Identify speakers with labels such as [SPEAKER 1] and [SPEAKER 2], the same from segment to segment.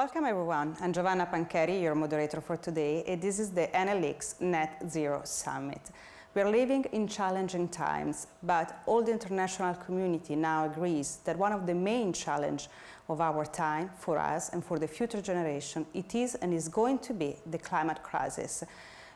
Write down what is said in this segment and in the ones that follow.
[SPEAKER 1] Welcome everyone, I'm Giovanna Pancheri, your moderator for today, and this is the Enel X Net-Zero Summit. We are living in challenging times, but all the international community now agrees that one of the main challenges of our time for us and for the future generation, it is and is going to be the climate crisis.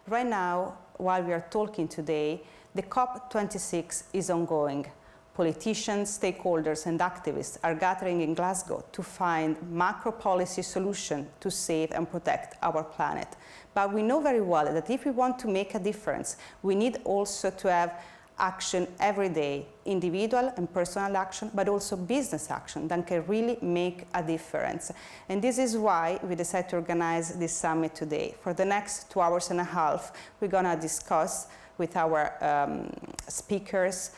[SPEAKER 1] Right now, while we are talking today, the COP26 is ongoing. Politicians, stakeholders and activists are gathering in Glasgow to find macro policy solutions to save and protect our planet. But we know very well that if we want to make a difference, we need also to have action every day, individual and personal action, but also business action that can really make a difference. And this is why we decided to organize this summit today. For the next 2 hours and a half, we're going to discuss with our speakers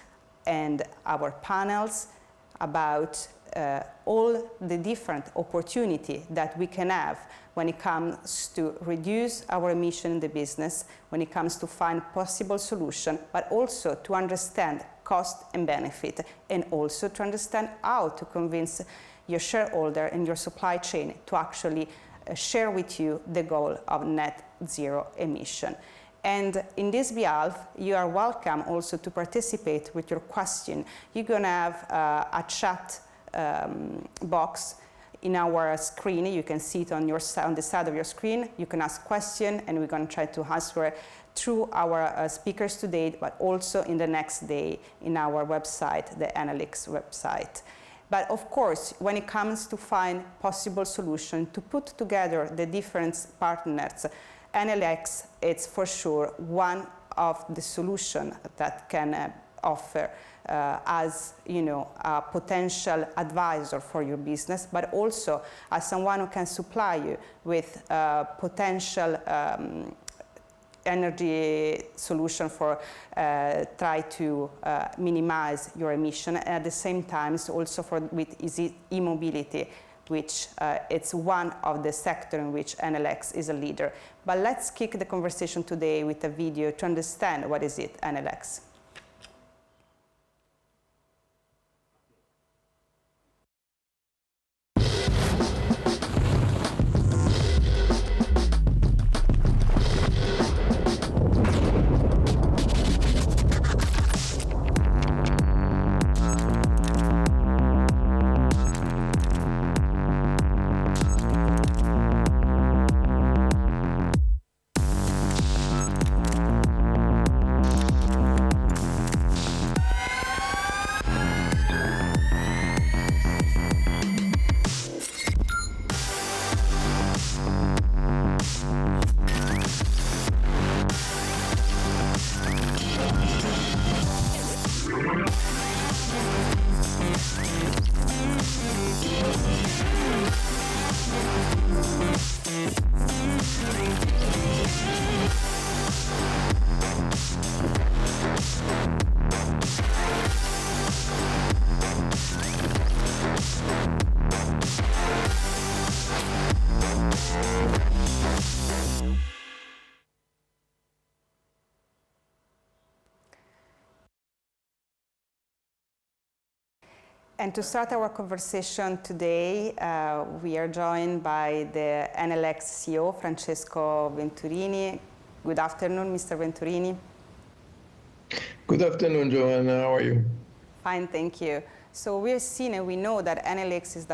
[SPEAKER 1] and our panels about all the different opportunities that we can have when it comes to reduce our emission in the business, when it comes to find possible solutions, but also to understand cost and benefit, and also to understand how to convince your shareholder and your supply chain to actually share with you the goal of net zero emission. And in this behalf, you are welcome also to participate with your question. You're going to have a chat box in our screen. You can see it on the side of your screen. You can ask questions, and we're going to try to answer through our speakers today, but also in the next day in our website, the Enel X website. But of course, when it comes to find possible solutions, to put together the different partners, Enel X is for sure one of the solutions that can offer as a potential advisor for your business, but also as someone who can supply you with potential energy solution for try to minimize your emission, and at the same time also with e-mobility, which it's one of the sectors in which Enel X is a leader. But let's kick the conversation today with a video to understand what is it, Enel X. And to start our conversation today, we are joined by the Enel X CEO, Francesco Venturini. Good afternoon, Mr. Venturini.
[SPEAKER 2] Good afternoon, Giovanna. How are you?
[SPEAKER 1] Fine, thank you. So we've seen and we know that Enel X is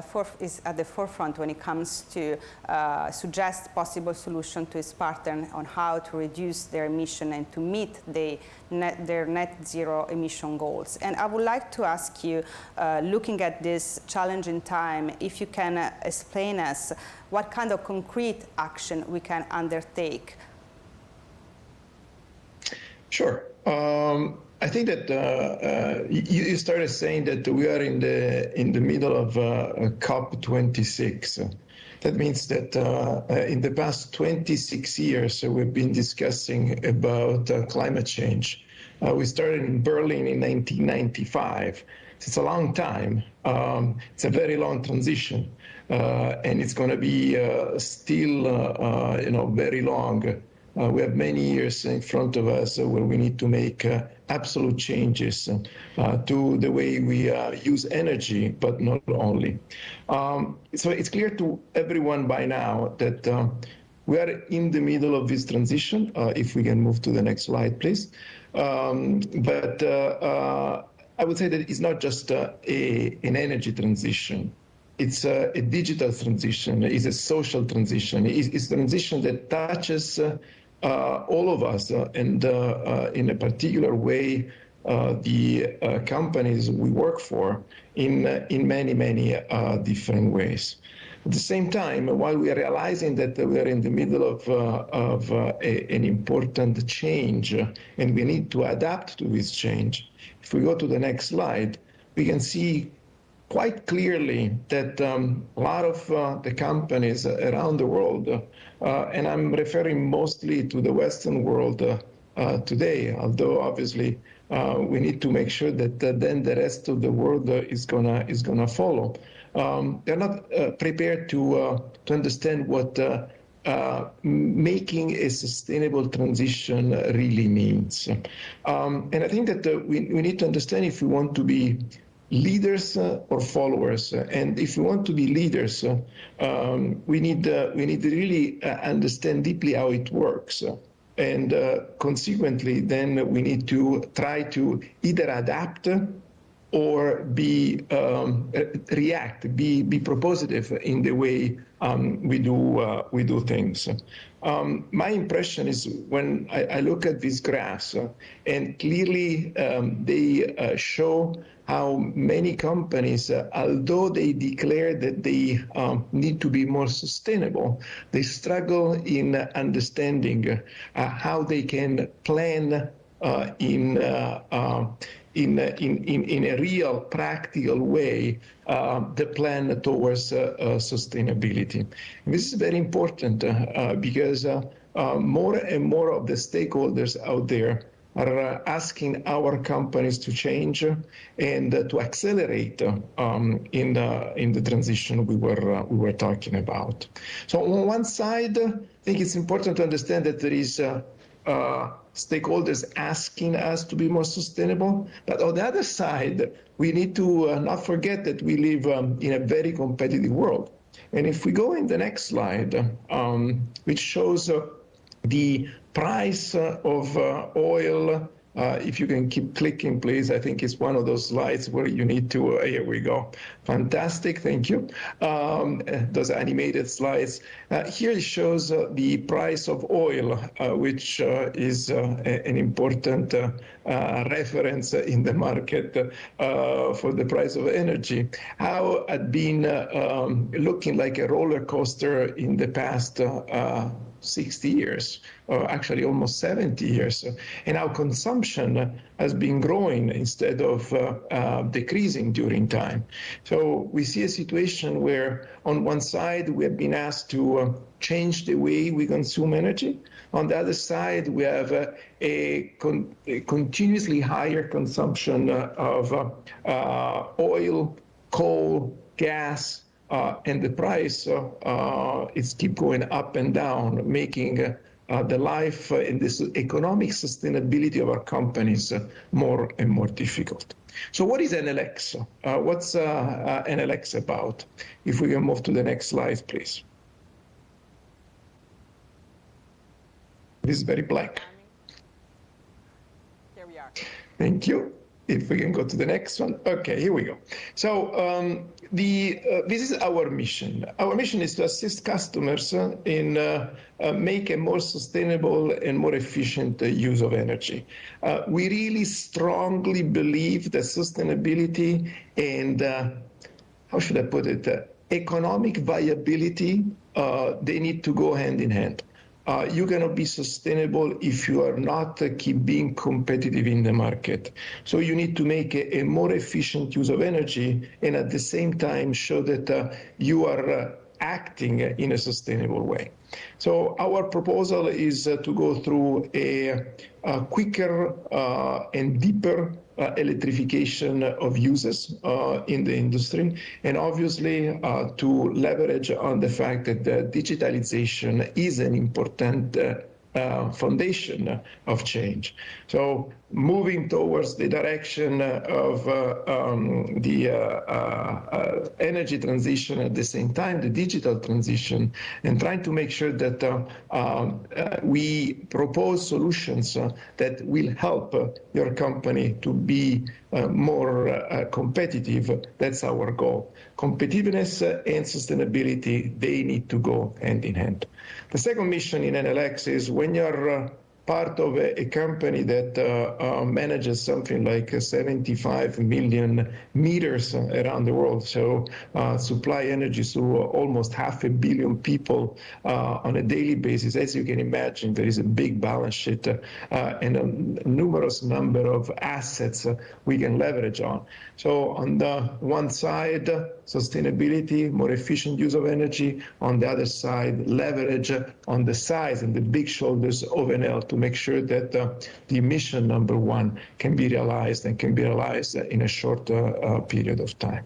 [SPEAKER 1] at the forefront when it comes to suggest possible solutions to its partner on how to reduce their emission and to meet their net zero emission goals. And I would like to ask you, looking at this challenging time, if you can explain us what kind of concrete action we can undertake.
[SPEAKER 2] Sure. I think that you started saying that we are in the middle of COP26. That means that in the past 26 years, we've been discussing about climate change. We started in Berlin in 1995. It's a long time. It's a very long transition, and it's going to be still, very long We have many years in front of us where we need to make absolute changes to the way we use energy, but not only. So it's clear to everyone by now that we are in the middle of this transition. If we can move to the next slide, please. But I would say that it's not just an energy transition. It's a digital transition. It's a social transition. It's a transition that touches all of us, and in a particular way, the companies we work for in many different ways. At the same time, while we are realizing that we are in the middle of an important change and we need to adapt to this change, if we go to the next slide, we can see quite clearly that a lot of the companies around the world, and I'm referring mostly to the Western world today, although obviously we need to make sure that then the rest of the world is gonna follow. They're not prepared to understand what making a sustainable transition really means. And I think that we need to understand if we want to be leaders or followers. And if we want to be leaders, we need to really understand deeply how it works. And consequently, then we need to try to either adapt or react, be propositive in the way we do things. My impression is when I look at these graphs, and clearly they show how many companies, although they declare that they need to be more sustainable, they struggle in understanding how they can plan in a real practical way the plan towards sustainability. And this is very important because more and more of the stakeholders out there are asking our companies to change and to accelerate in the transition we were talking about. So on one side, I think it's important to understand that there is stakeholders asking us to be more sustainable, but on the other side, we need to not forget that we live in a very competitive world. And if we go in the next slide, which shows the price of oil, if you can keep clicking, please. I think it's one of those slides where you need to, here we go. Fantastic, thank you. Those animated slides. Here it shows the price of oil, which is an important reference in the market for the price of energy. How it had been looking like a roller coaster in the past 60 years, or actually almost 70 years, and our consumption has been growing instead of decreasing during time. So we see a situation where on one side we have been asked to change the way we consume energy. On the other side, we have a continuously higher consumption of oil, coal, gas, and the price is keep going up and down, making the life and this economic sustainability of our companies more and more difficult. So what is Enel X? What's Enel X about? If we can move to the next slide, please. This is very blank.
[SPEAKER 1] Here we are.
[SPEAKER 2] Thank you. If we can go to the next one. Okay, here we go. So this is our mission. Our mission is to assist customers in make a more sustainable and more efficient use of energy. We really strongly believe that sustainability and, how should I put it, economic viability, they need to go hand in hand. You cannot be sustainable if you are not keep being competitive in the market. So you need to make a more efficient use of energy and at the same time show that you are acting in a sustainable way. So our proposal is to go through a quicker and deeper electrification of uses in the industry, and obviously to leverage on the fact that the digitalization is an important foundation of change. So moving towards the direction of the energy transition, at the same time the digital transition, and trying to make sure that we propose solutions that will help your company to be more competitive. That's our goal. Competitiveness and sustainability, they need to go hand in hand. The second mission in Enel X is when you're part of a company that manages something like 75 million meters around the world, so supply energy to almost 500 million people on a daily basis. As you can imagine, there is a big balance sheet and a numerous number of assets we can leverage on. So on the one side, sustainability, more efficient use of energy. On the other side, leverage on the size and the big shoulders of Enel to make sure that the mission number one can be realized and can be realized in a short period of time.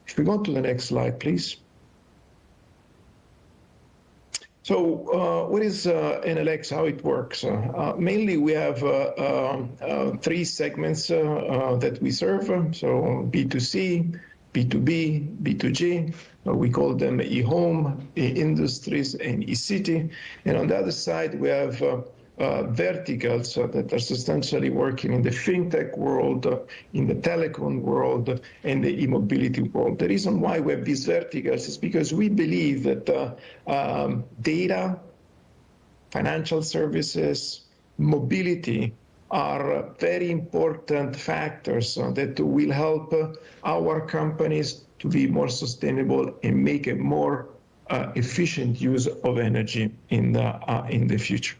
[SPEAKER 2] If we go to the next slide, please. So what is Enel X, how it works? Mainly we have three segments that we serve. So B2C, B2B, B2G, we call them e-home, e-industries, and e-city. And on the other side, we have verticals that are substantially working in the fintech world, in the telecom world, and the e-mobility world. The reason why we have these verticals is because we believe that data, financial services, mobility are very important factors that will help our companies to be more sustainable and make a more efficient use of energy in the future.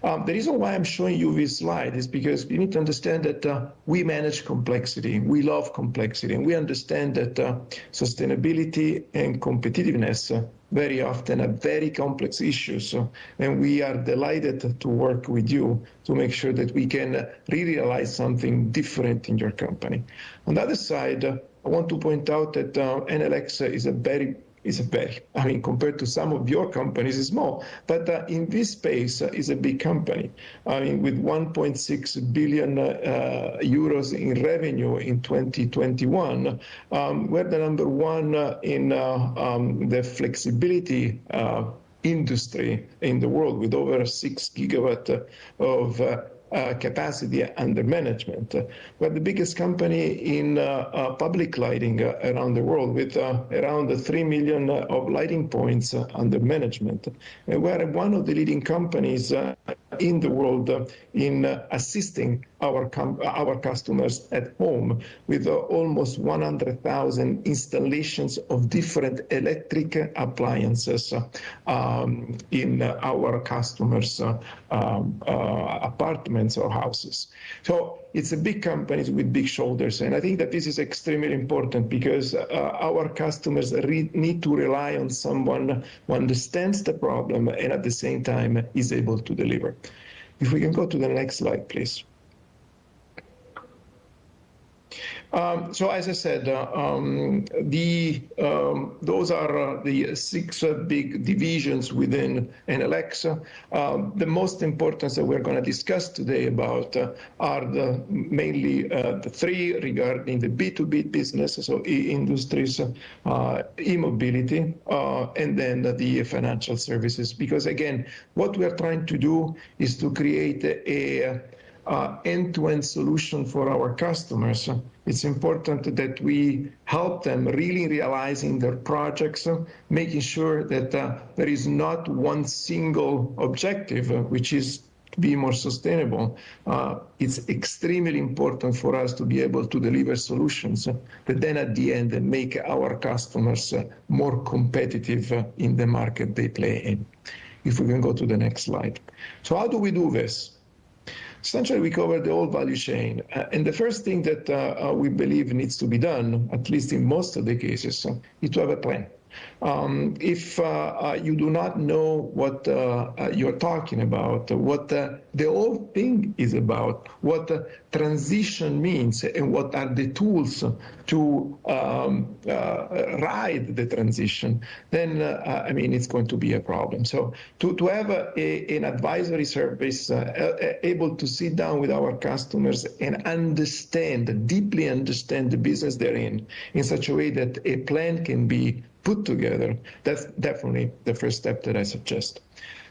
[SPEAKER 2] The reason why I'm showing you this slide is because you need to understand that we manage complexity. We love complexity, and we understand that sustainability and competitiveness very often are very complex issues, and we are delighted to work with you to make sure that we can realize something different in your company. On the other side, I want to point out that Enel X I mean, compared to some of your companies, is small, but in this space is a big company. I mean, with 1.6 billion euros in revenue in 2021, we're the number one in the flexibility industry in the world, with over 6 gigawatts of capacity under management. We're the biggest company in public lighting around the world, with around 3 million of lighting points under management. And we're one of the leading companies in the world in assisting our customers at home, with almost 100,000 installations of different electric appliances in our customers' apartments or houses. So it's a big company with big shoulders, and I think that this is extremely important because our customers need to rely on someone who understands the problem and at the same time is able to deliver. If we can go to the next slide, please. So as I said, those are the 6 big divisions within Enel X. The most important that we're going to discuss today about are mainly the 3 regarding the B2B business, so e-industries, e-mobility, and then the financial services. Because again, what we are trying to do is to create a end-to-end solution for our customers. It's important that we help them really realizing their projects, making sure that there is not one single objective, which is to be more sustainable. It's extremely important for us to be able to deliver solutions that then at the end make our customers more competitive in the market they play in. If we can go to the next slide. So how do we do this? Essentially, we cover the whole value chain. And the first thing that we believe needs to be done, at least in most of the cases, is to have a plan. If you do not know what you're talking about, what the whole thing is about, what transition means, and what are the tools to ride the transition, then I mean, it's going to be a problem. So to have an advisory service able to sit down with our customers and understand, deeply understand the business they're in such a way that a plan can be put together, that's definitely the first step that I suggest.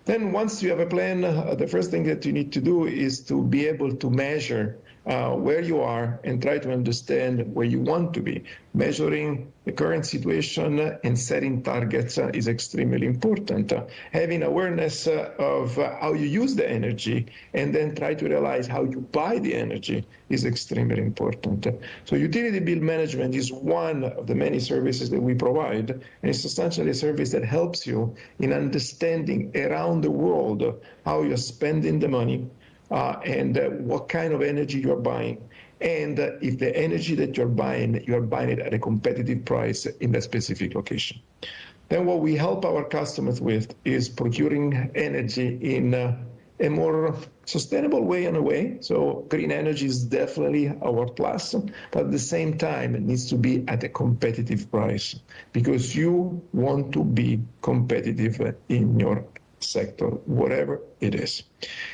[SPEAKER 2] Then once you have a plan, the first thing that you need to do is to be able to measure where you are and try to understand where you want to be. Measuring the current situation and setting targets is extremely important. Having awareness of how you use the energy and then try to realize how you buy the energy is extremely important. So utility bill management is one of the many services that we provide, and it's essentially a service that helps you in understanding around the world how you're spending the money, and what kind of energy you're buying, and if the energy that you're buying it at a competitive price in that specific location. Then what we help our customers with is procuring energy in a more sustainable way in a way. So green energy is definitely our plus, but at the same time, it needs to be at a competitive price because you want to be competitive in your sector, whatever it is.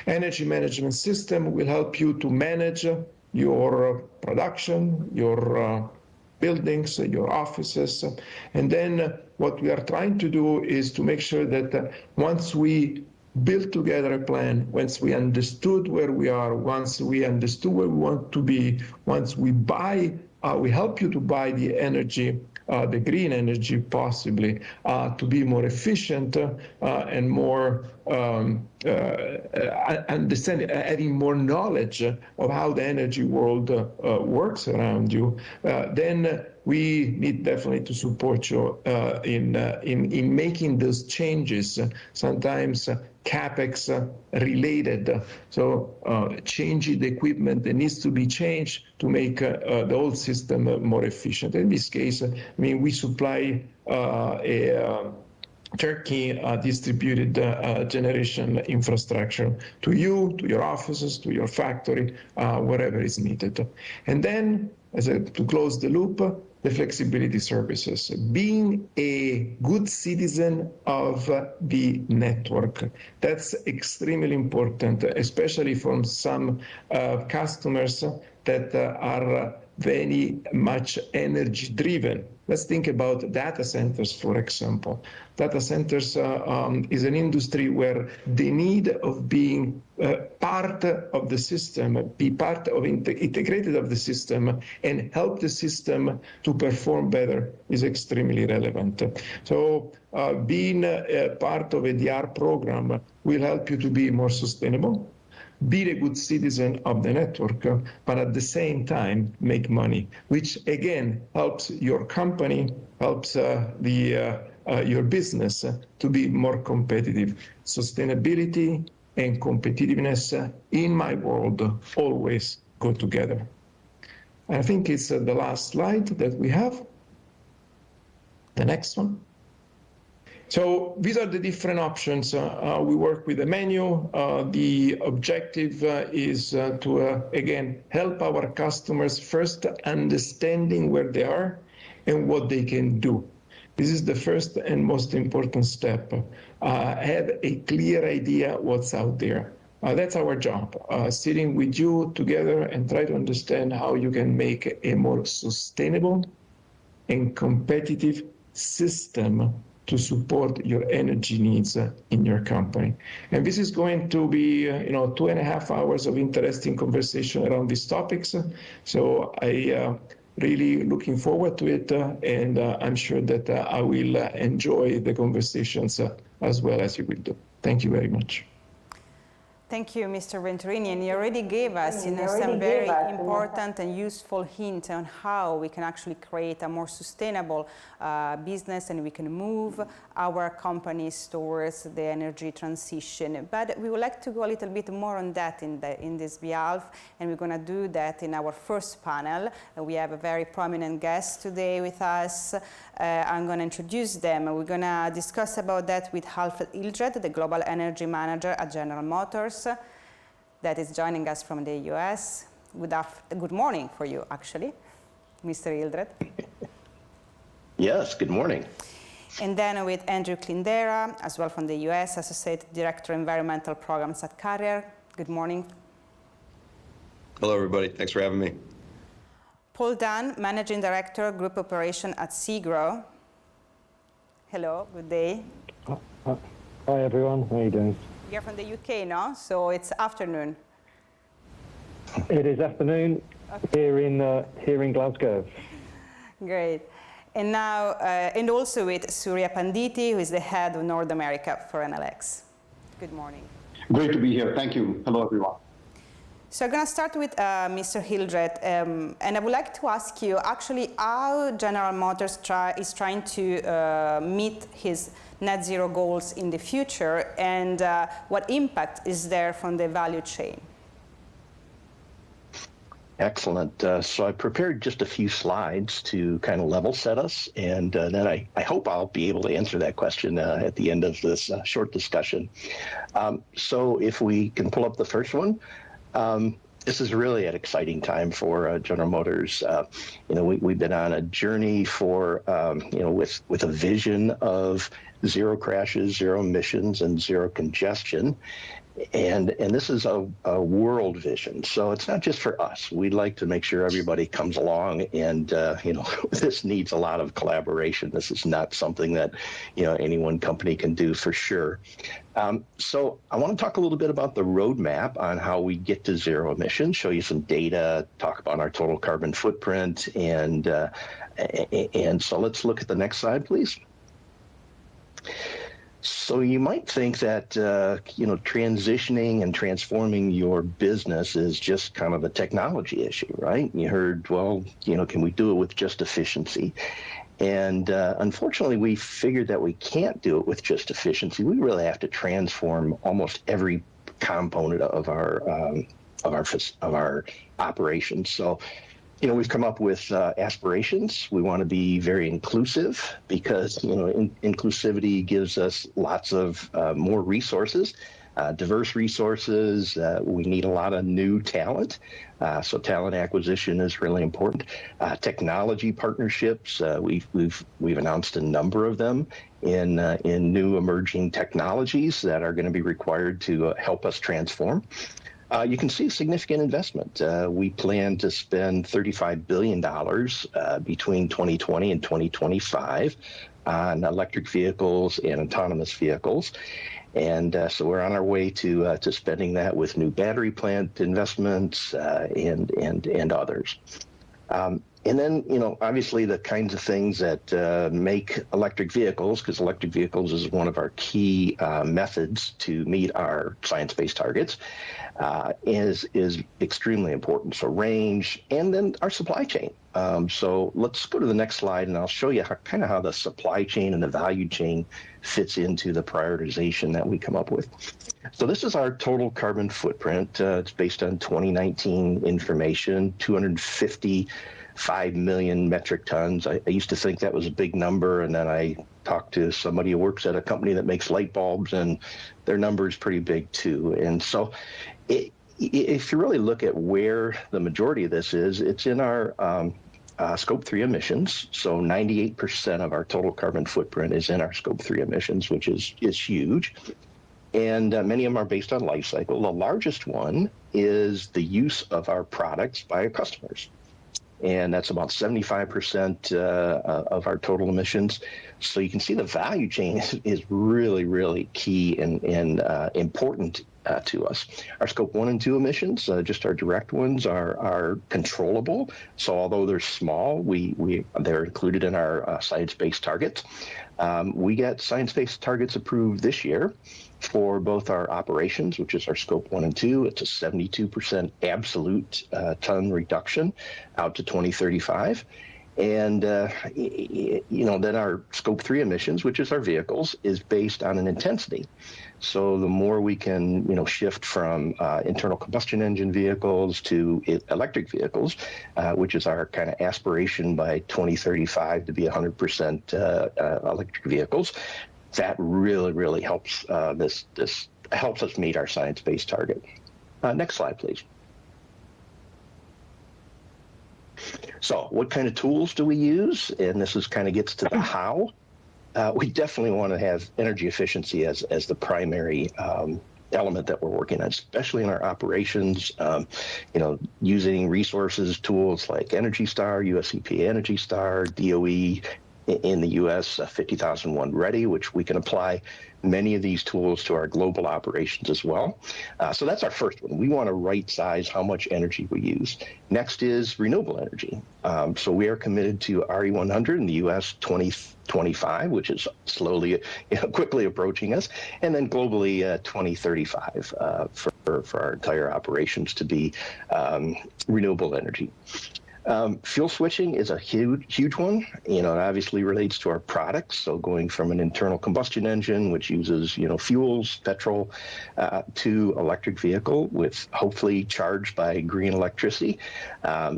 [SPEAKER 2] Energy management system will help you to manage your production, your buildings, your offices. And then what we are trying to do is to make sure that once we build together a plan, once we understood where we are, once we understood where we want to be, once we buy, we help you to buy the energy, the green energy possibly, to be more efficient and more understanding, having more knowledge of how the energy world works around you, then we need definitely to support you in making those changes, sometimes CapEx related. So changing the equipment that needs to be changed to make the whole system more efficient. In this case, I mean, we supply a Turkey distributed generation infrastructure to you, to your offices, to your factory, wherever is needed. And then, to close the loop, the flexibility services. Being a good citizen of the network. That's extremely important, especially from some customers that are very much energy driven. Let's think about data centers, for example. Data centers is an industry where the need of being part of the system, be part of integrated of the system and help the system to perform better is extremely relevant. So being part of a DR program will help you to be more sustainable, be a good citizen of the network, but at the same time make money, which again helps your company, helps your business to be more competitive. Sustainability and competitiveness in my world always go together. I think it's the last slide that we have. The next one. So these are the different options. We work with a menu. The objective is to, again, help our customers first understanding where they are and what they can do. This is the first and most important step. Have a clear idea what's out there. That's our job, sitting with you together and try to understand how you can make a more sustainable and competitive system to support your energy needs in your company. And this is going to be, 2.5 hours of interesting conversation around these topics. So I really looking forward to it, and I'm sure that I will enjoy the conversations as well as you will do. Thank you very much.
[SPEAKER 1] Thank you, Mr. Venturini, and you already gave us some very important and useful hint on how we can actually create a more sustainable business, and we can move our companies towards the energy transition. But we would like to go a little bit more on that in this behalf, and we're going to do that in our first panel. We have a very prominent guest today with us. I'm going to introduce them. We're going to discuss about that with Alfred Hildreth, the Global Energy Manager at General Motors, that is joining us from the US. Good morning for you, actually, Mr. Hildreth.
[SPEAKER 3] Yes, good morning.
[SPEAKER 1] And then with Andrew Clindera, as well from the US, Associate Director, Environmental Programs at Carrier. Good morning.
[SPEAKER 4] Hello, everybody. Thanks for having me.
[SPEAKER 1] Paul Dunn, Managing Director, Group Operation at Segro. Hello, good day.
[SPEAKER 5] Hi, everyone. How are you doing?
[SPEAKER 1] You're from the UK, no? So it's afternoon.
[SPEAKER 5] It is afternoon here in Glasgow.
[SPEAKER 1] Great. And now, and also with Surya Panditi, who is the head of North America for Enel X. Good morning.
[SPEAKER 6] Great to be here. Thank you. Hello, everyone.
[SPEAKER 1] So I'm going to start with Mr. Hildreth, and I would like to ask you actually how General Motors is trying to meet his net zero goals in the future, and what impact is there from the value chain?
[SPEAKER 3] Excellent. So I prepared just a few slides to kind of level set us, and then I hope I'll be able to answer that question at the end of this short discussion. So if we can pull up the first one. This is really an exciting time for General Motors. We've been on a journey for, with a vision of zero crashes, zero emissions, and zero congestion. And this is a world vision. So it's not just for us. We'd like to make sure everybody comes along, and this needs a lot of collaboration. This is not something that any one company can do for sure. So I want to talk a little bit about the roadmap on how we get to zero emissions, show you some data, talk about our total carbon footprint, and so let's look at the next slide, please. So you might think that, transitioning and transforming your business is just kind of a technology issue, right? You heard, well, can we do it with just efficiency? And unfortunately, we figured that we can't do it with just efficiency. We really have to transform almost every component of our operations. So, we've come up with aspirations. We want to be very inclusive because, inclusivity gives us lots of more resources, diverse resources. We need a lot of new talent. So talent acquisition is really important. Technology partnerships, we've announced a number of them in new emerging technologies that are going to be required to help us transform. You can see significant investment. We plan to spend $35 billion between 2020 and 2025 on electric vehicles and autonomous vehicles. And so we're on our way to spending that with new battery plant investments and others. And then, obviously the kinds of things that make electric vehicles, because electric vehicles is one of our key methods to meet our science-based targets, is extremely important. So range, and then our supply chain. So let's go to the next slide, and I'll show you how the supply chain and the value chain fits into the prioritization that we come up with. So this is our total carbon footprint. It's based on 2019 information, 255 million metric tons. I used to think that was a big number, and then I talked to somebody who works at a company that makes light bulbs, and their number is pretty big too. And so if you really look at where the majority of this is, it's in our Scope 3 emissions. So 98% of our total carbon footprint is in our Scope 3 emissions, which is huge. And many of them are based on life cycle. The largest one is the use of our products by our customers. And that's about 75% of our total emissions. So you can see the value chain is really, really key and important to us. Our Scope 1 and 2 emissions, just our direct ones, are controllable. So although they're small, they're included in our science-based targets. We get science-based targets approved this year for both our operations, which is our Scope 1 and 2. It's a 72% absolute ton reduction out to 2035. And, then our Scope 3 emissions, which is our vehicles, is based on an intensity. So the more we can, shift from internal combustion engine vehicles to electric vehicles, which is our kind of aspiration by 2035 to be 100% electric vehicles, that really, really helps this helps us meet our science-based target. Next slide, please. So what kind of tools do we use? And this is kind of gets to the how. We definitely want to have energy efficiency as the primary element that we're working on, especially in our operations, using resources, tools like Energy Star, US EPA Energy Star, DOE, in the U.S. 50,001 ready, which we can apply many of these tools to our global operations as well. So that's our first one. We want to right size how much energy we use. Next is renewable energy. So we are committed to RE100 in the U.S. 2025, which is quickly approaching us, and then globally 2035 for our entire operations to be renewable energy. Fuel switching is a huge one. It obviously relates to our products. So going from an internal combustion engine, which uses, fuels, petrol, to electric vehicle with hopefully charged by green electricity,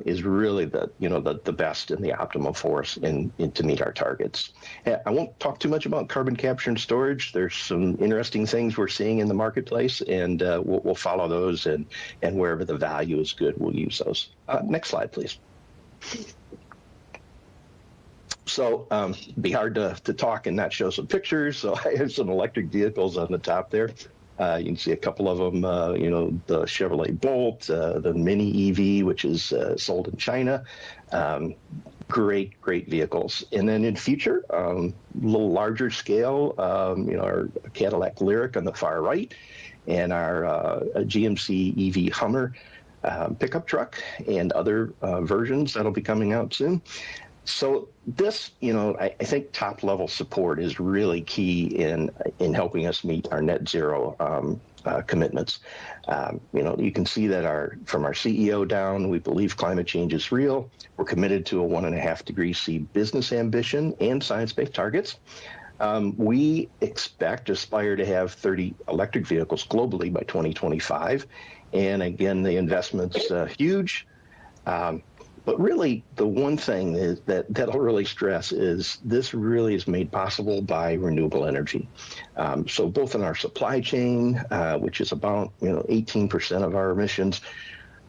[SPEAKER 3] is really the best and the optimal for us to meet our targets. I won't talk too much about carbon capture and storage. There's some interesting things we're seeing in the marketplace, and we'll follow those, and wherever the value is good, we'll use those. Next slide, please. So be hard to talk and not show some pictures. So I have some electric vehicles on the top there. You can see a couple of them, the Chevrolet Bolt, the Mini EV, which is sold in China. Great vehicles. And then in future, a little larger scale, our Cadillac Lyriq on the far right, and our GMC EV Hummer pickup truck, and other versions that'll be coming out soon. So this, I think top level support is really key in helping us meet our net zero commitments. You can see that from our CEO down, we believe climate change is real. We're committed to a 1.5 degrees C business ambition and science-based targets. We aspire to have 30 electric vehicles globally by 2025. And again, the investment's huge. But really, the one thing is that'll really stress is this really is made possible by renewable energy. So both in our supply chain, which is about 18% of our emissions,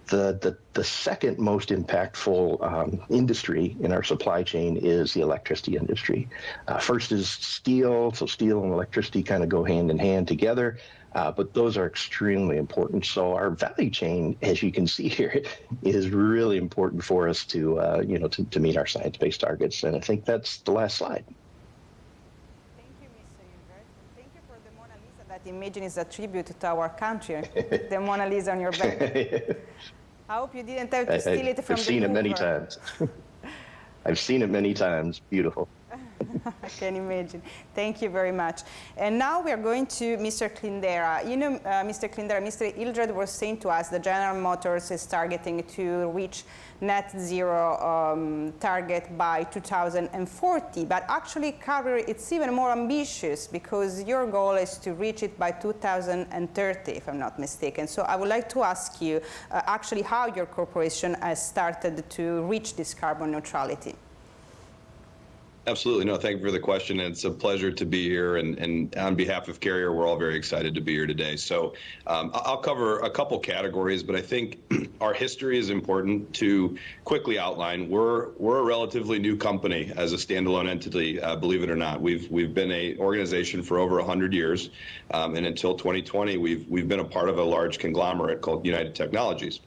[SPEAKER 3] the second most impactful industry in our supply chain is the electricity industry. First is steel. So steel and electricity kind of go hand in hand together. But those are extremely important. So our value chain, as you can see here, is really important for us to meet our science-based targets. And I think that's the last slide.
[SPEAKER 1] Thank you, Mr. Hilbert. Thank you for the Mona Lisa. That image is a tribute to our country, the Mona Lisa on your back. I hope you didn't have to steal it from the Louvre.
[SPEAKER 3] I've seen it many times. I've seen it many times. Beautiful.
[SPEAKER 1] I can imagine. Thank you very much. And now we are going to Mr. Clindera. Mr. Clindera, Mr. Hilbert was saying to us that General Motors is targeting to reach net zero target by 2040. But actually, Carrier, it's even more ambitious because your goal is to reach it by 2030, if I'm not mistaken. So I would like to ask you actually how your corporation has started to reach this carbon neutrality.
[SPEAKER 4] Absolutely. No, thank you for the question. And it's a pleasure to be here. And on behalf of Carrier, we're all very excited to be here today. So I'll cover a couple categories, but I think our history is important to quickly outline. We're a relatively new company as a standalone entity, believe it or not. We've been an organization for over 100 years. And until 2020, we've been a part of a large conglomerate called United Technologies.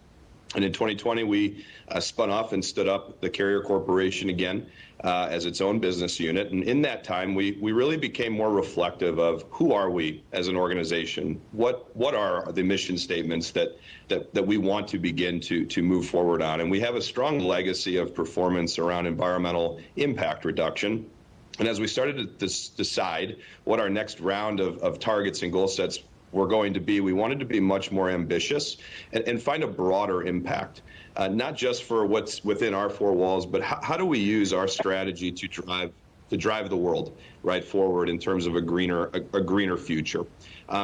[SPEAKER 4] And in 2020, we spun off and stood up the Carrier Corporation again as its own business unit. And in that time, we really became more reflective of who are we as an organization? What are the mission statements that we want to begin to move forward on? And we have a strong legacy of performance around environmental impact reduction. And as we started to decide what our next round of targets and goal sets were going to be, we wanted to be much more ambitious and find a broader impact, not just for what's within our four walls, but how do we use our strategy to drive the world right forward in terms of a greener future.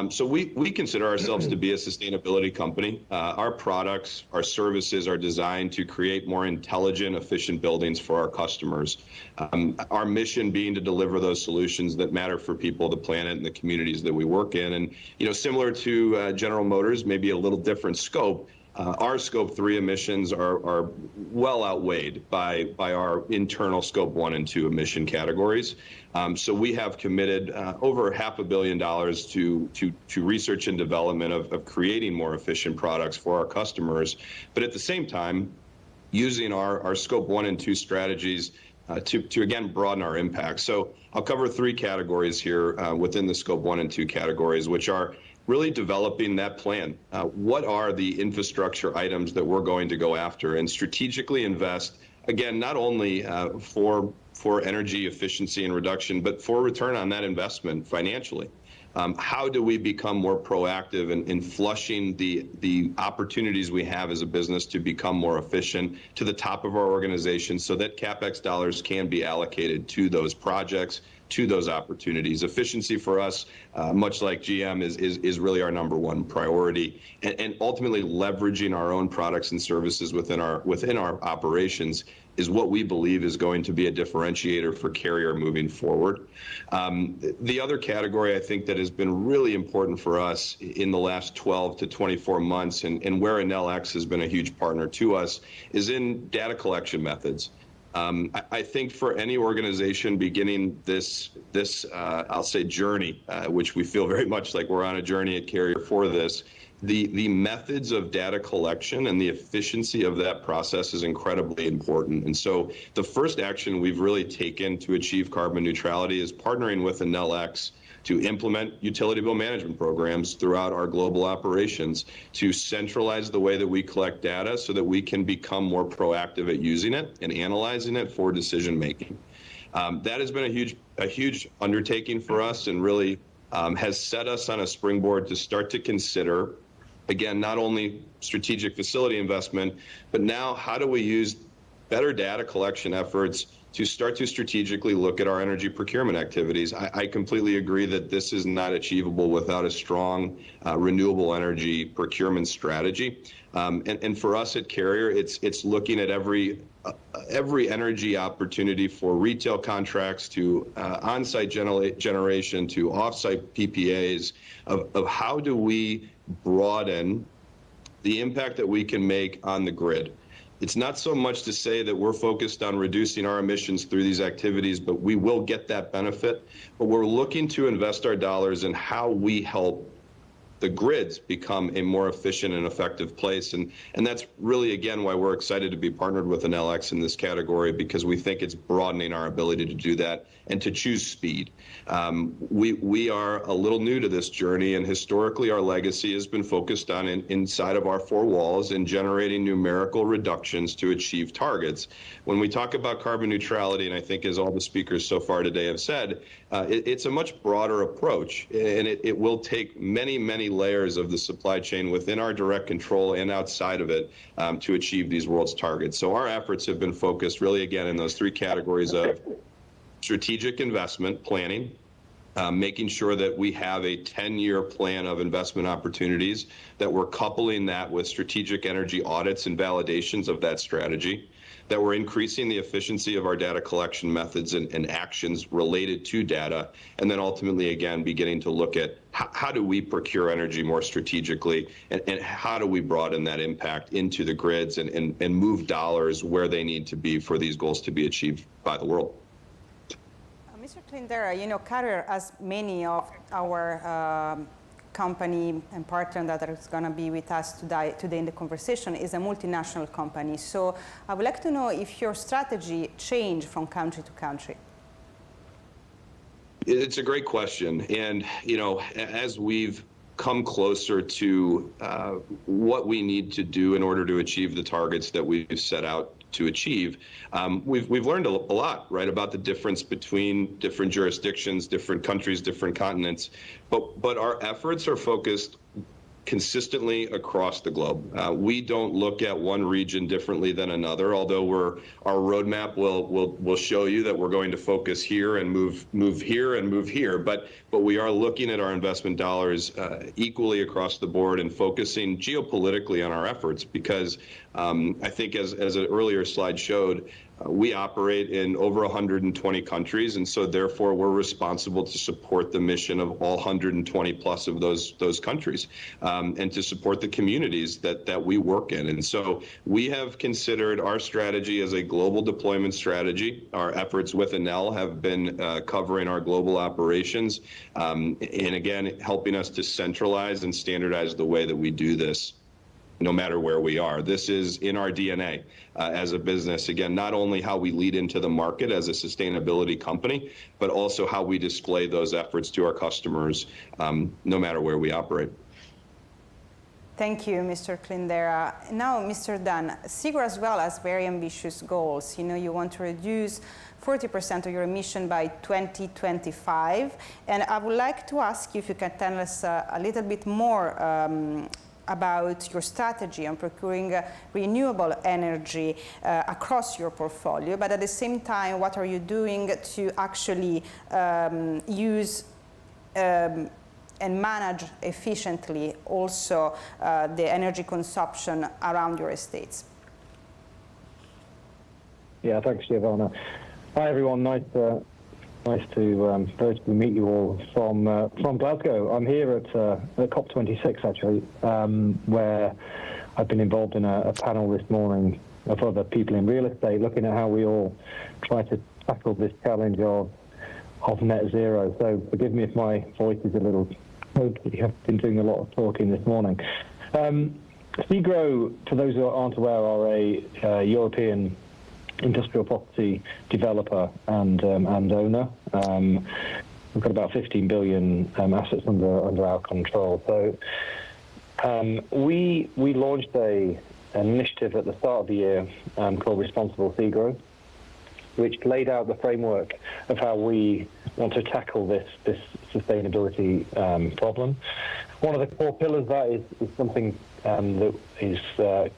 [SPEAKER 4] So we consider ourselves to be a sustainability company. Our products, our services are designed to create more intelligent, efficient buildings for our customers. Our mission being to deliver those solutions that matter for people, the planet, and the communities that we work in. And similar to General Motors, maybe a little different scope. Our Scope 3 emissions are well outweighed by our internal Scope 1 and 2 emission categories. So we have committed over $500 million to research and development of creating more efficient products for our customers, but at the same time, using our Scope 1 and 2 strategies to again broaden our impact. So I'll cover three categories here within the Scope 1 and 2 categories, which are really developing that plan. What are the infrastructure items that we're going to go after and strategically invest, again, not only for energy efficiency and reduction, but for return on that investment financially. How do we become more proactive in flushing the opportunities we have as a business to become more efficient to the top of our organization so that CapEx dollars can be allocated to those projects, to those opportunities. Efficiency for us, much like GM, is really our number one priority, and ultimately leveraging our own products and services within our operations is what we believe is going to be a differentiator for Carrier moving forward. The other category I think that has been really important for us in the last 12 to 24 months, and where Enel X has been a huge partner to us, is in data collection methods. I think for any organization beginning this I'll say journey, which we feel very much like we're on a journey at Carrier for this, the methods of data collection and the efficiency of that process is incredibly important. And so the first action we've really taken to achieve carbon neutrality is partnering with Enel X to implement utility bill management programs throughout our global operations to centralize the way that we collect data so that we can become more proactive at using it and analyzing it for decision making. That has been a huge undertaking for us, and really has set us on a springboard to start to consider, again, not only strategic facility investment, but now how do we use better data collection efforts to start to strategically look at our energy procurement activities. I completely agree that this is not achievable without a strong renewable energy procurement strategy. And for us at Carrier, it's looking at every energy opportunity for retail contracts to on-site generation to off-site PPAs of how do we broaden the impact that we can make on the grid. It's not so much to say that we're focused on reducing our emissions through these activities, but we will get that benefit. But we're looking to invest our dollars in how we help the grids become a more efficient and effective place. And that's really, again, why we're excited to be partnered with Enel X in this category, because we think it's broadening our ability to do that and to choose speed. We are a little new to this journey, and historically our legacy has been focused on inside of our four walls and generating numerical reductions to achieve targets. When we talk about carbon neutrality, and I think as all the speakers so far today have said, it's a much broader approach, and it will take many layers of the supply chain within our direct control and outside of it to achieve these world's targets. So our efforts have been focused really, again, in those three categories of strategic investment planning, making sure that we have a 10-year plan of investment opportunities, that we're coupling that with strategic energy audits and validations of that strategy, that we're increasing the efficiency of our data collection methods and actions related to data, and then ultimately, again, beginning to look at how do we procure energy more strategically, and how do we broaden that impact into the grids and move dollars where they need to be for these goals to be achieved by the world.
[SPEAKER 1] Mr. Clindera, Carrier, as many of our company and partner that is going to be with us today in the conversation is a multinational company. So I would like to know if your strategy changed from country to country.
[SPEAKER 4] It's a great question. And, as we've come closer to what we need to do in order to achieve the targets that we've set out to achieve, we've learned a lot, right, about the difference between different jurisdictions, different countries, different continents. But our efforts are focused consistently across the globe. We don't look at one region differently than another, although our roadmap will show you that we're going to focus here and move here and move here. But we are looking at our investment dollars equally across the board and focusing geopolitically on our efforts, because I think as an earlier slide showed, we operate in over 120 countries, and so therefore we're responsible to support the mission of all 120 plus of those countries, and to support the communities that we work in. And so we have considered our strategy as a global deployment strategy. Our efforts with Enel have been covering our global operations, and again, helping us to centralize and standardize the way that we do this, no matter where we are. This is in our DNA as a business. Again, not only how we lead into the market as a sustainability company, but also how we display those efforts to our customers, no matter where we operate.
[SPEAKER 1] Thank you, Mr. Clindera. Now, Mr. Dunn, Segro as well has very ambitious goals. You want to reduce 40% of your emission by 2025. And I would like to ask you if you can tell us a little bit more about your strategy on procuring renewable energy across your portfolio, but at the same time, what are you doing to actually use and manage efficiently also the energy consumption around your estates?
[SPEAKER 5] Yeah, thanks, Giovanna. Hi, everyone. Nice to virtually meet you all from Glasgow. I'm here at COP26, actually, where I've been involved in a panel this morning of other people in real estate, looking at how we all try to tackle this challenge of net zero. So forgive me if my voice is a little hoarse. We have been doing a lot of talking this morning. Segro, for those who aren't aware, are a European industrial property developer and owner. We've got about 15 billion assets under our control. So we launched an initiative at the start of the year called Responsible Segro, which laid out the framework of how we want to tackle this sustainability problem. One of the core pillars of that is something that is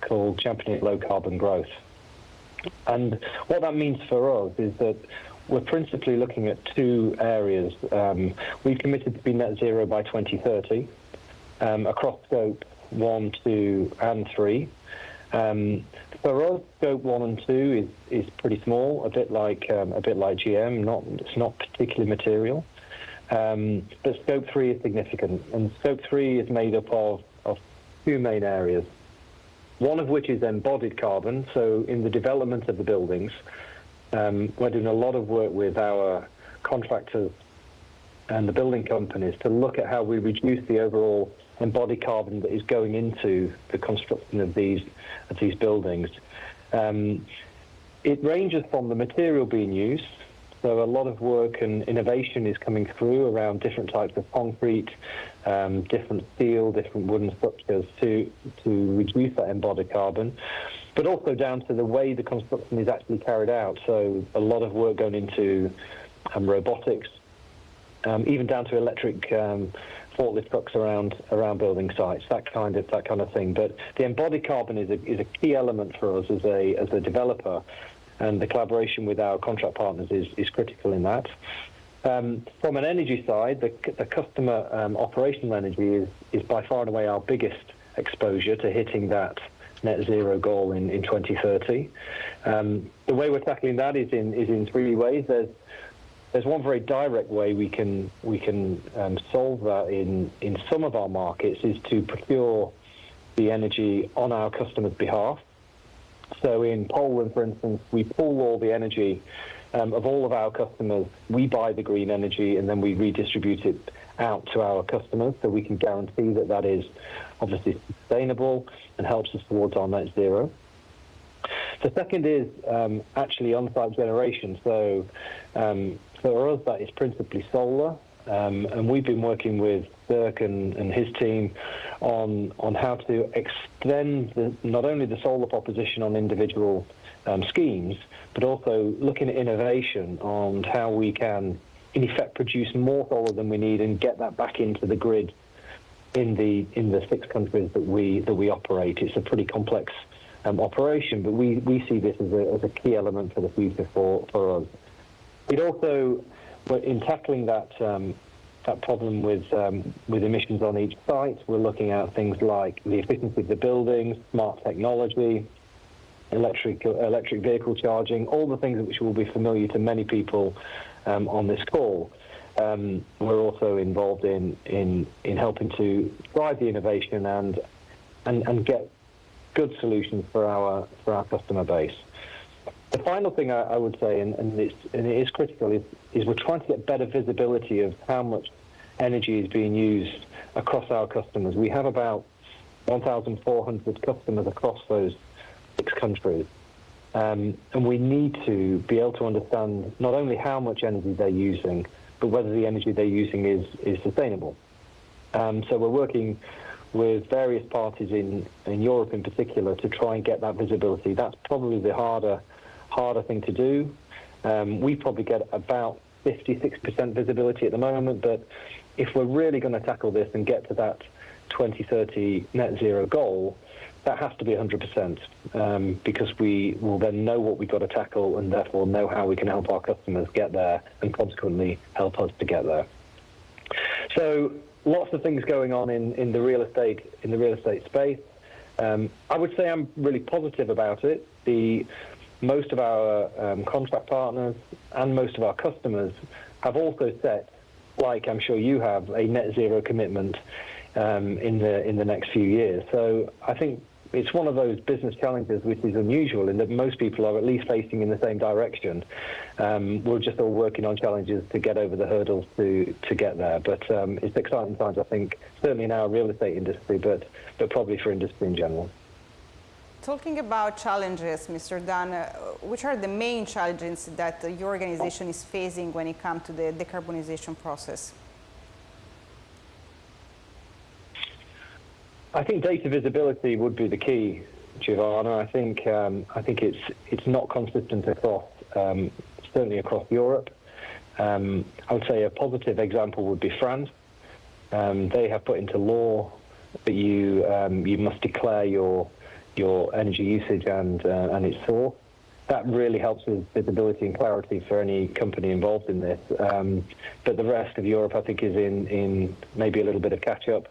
[SPEAKER 5] called championing low carbon growth. And what that means for us is that we're principally looking at two areas. We've committed to be net zero by 2030 across scope 1, 2, and 3. For us, scope 1 and 2 is pretty small, a bit like GM. It's not particularly material. But scope 3 is significant, and scope 3 is made up of two main areas. One of which is embodied carbon. So in the development of the buildings, we're doing a lot of work with our contractors and the building companies to look at how we reduce the overall embodied carbon that is going into the construction of these buildings. It ranges from the material being used. So a lot of work and innovation is coming through around different types of concrete, different steel, different wooden structures to reduce that embodied carbon, but also down to the way the construction is actually carried out. So a lot of work going into robotics, even down to electric forklift trucks around building sites, that kind of thing. But the embodied carbon is a key element for us as a developer. And the collaboration with our contract partners is critical in that. From an energy side, the customer operational energy is by far and away our biggest exposure to hitting that net zero goal in 2030. The way we're tackling that is in three ways. There's one very direct way we can solve that in some of our markets is to procure the energy on our customers' behalf. So in Poland, for instance, we pool all the energy of all of our customers. We buy the green energy and then we redistribute it out to our customers so we can guarantee that that is obviously sustainable and helps us towards our net zero. The second is actually on-site generation. So for us, that is principally solar. And we've been working with Dirk and his team on how to extend not only the solar proposition on individual schemes, but also looking at innovation on how we can, in effect, produce more solar than we need and get that back into the grid in the 6 countries that we operate. It's a pretty complex operation, but we see this as a key element for the future for us. It also, in tackling that problem with emissions on each site, we're looking at things like the efficiency of the buildings, smart technology, electric vehicle charging, all the things which will be familiar to many people on this call. We're also involved in helping to drive the innovation and get good solutions for our customer base. The final thing I would say, and it is critical, is we're trying to get better visibility of how much energy is being used across our customers. We have about 1,400 customers across those 6 countries. And we need to be able to understand not only how much energy they're using, but whether the energy they're using is sustainable. So we're working with various parties in Europe in particular to try and get that visibility. That's probably the harder thing to do. We probably get about 56% visibility at the moment, but if we're really going to tackle this and get to that 2030 net zero goal, that has to be 100%, because we will then know what we've got to tackle and therefore know how we can help our customers get there and consequently help us to get there. So lots of things going on in the real estate space. I would say I'm really positive about it. Most of our contract partners and most of our customers have also set, like I'm sure you have, a net zero commitment in the next few years. So I think it's one of those business challenges which is unusual in that most people are at least facing in the same direction. We're just all working on challenges to get over the hurdles to get there. But it's exciting times, I think, certainly in our real estate industry, but probably for industry in general.
[SPEAKER 1] Talking about challenges, Mr. Dunn, which are the main challenges that your organization is facing when it comes to the decarbonization process?
[SPEAKER 5] I think data visibility would be the key, Giovanna. I think it's not consistent across, certainly across Europe. I would say a positive example would be France. They have put into law that you must declare your energy usage and its source. That really helps with visibility and clarity for any company involved in this. But the rest of Europe, I think, is in maybe a little bit of catch-up.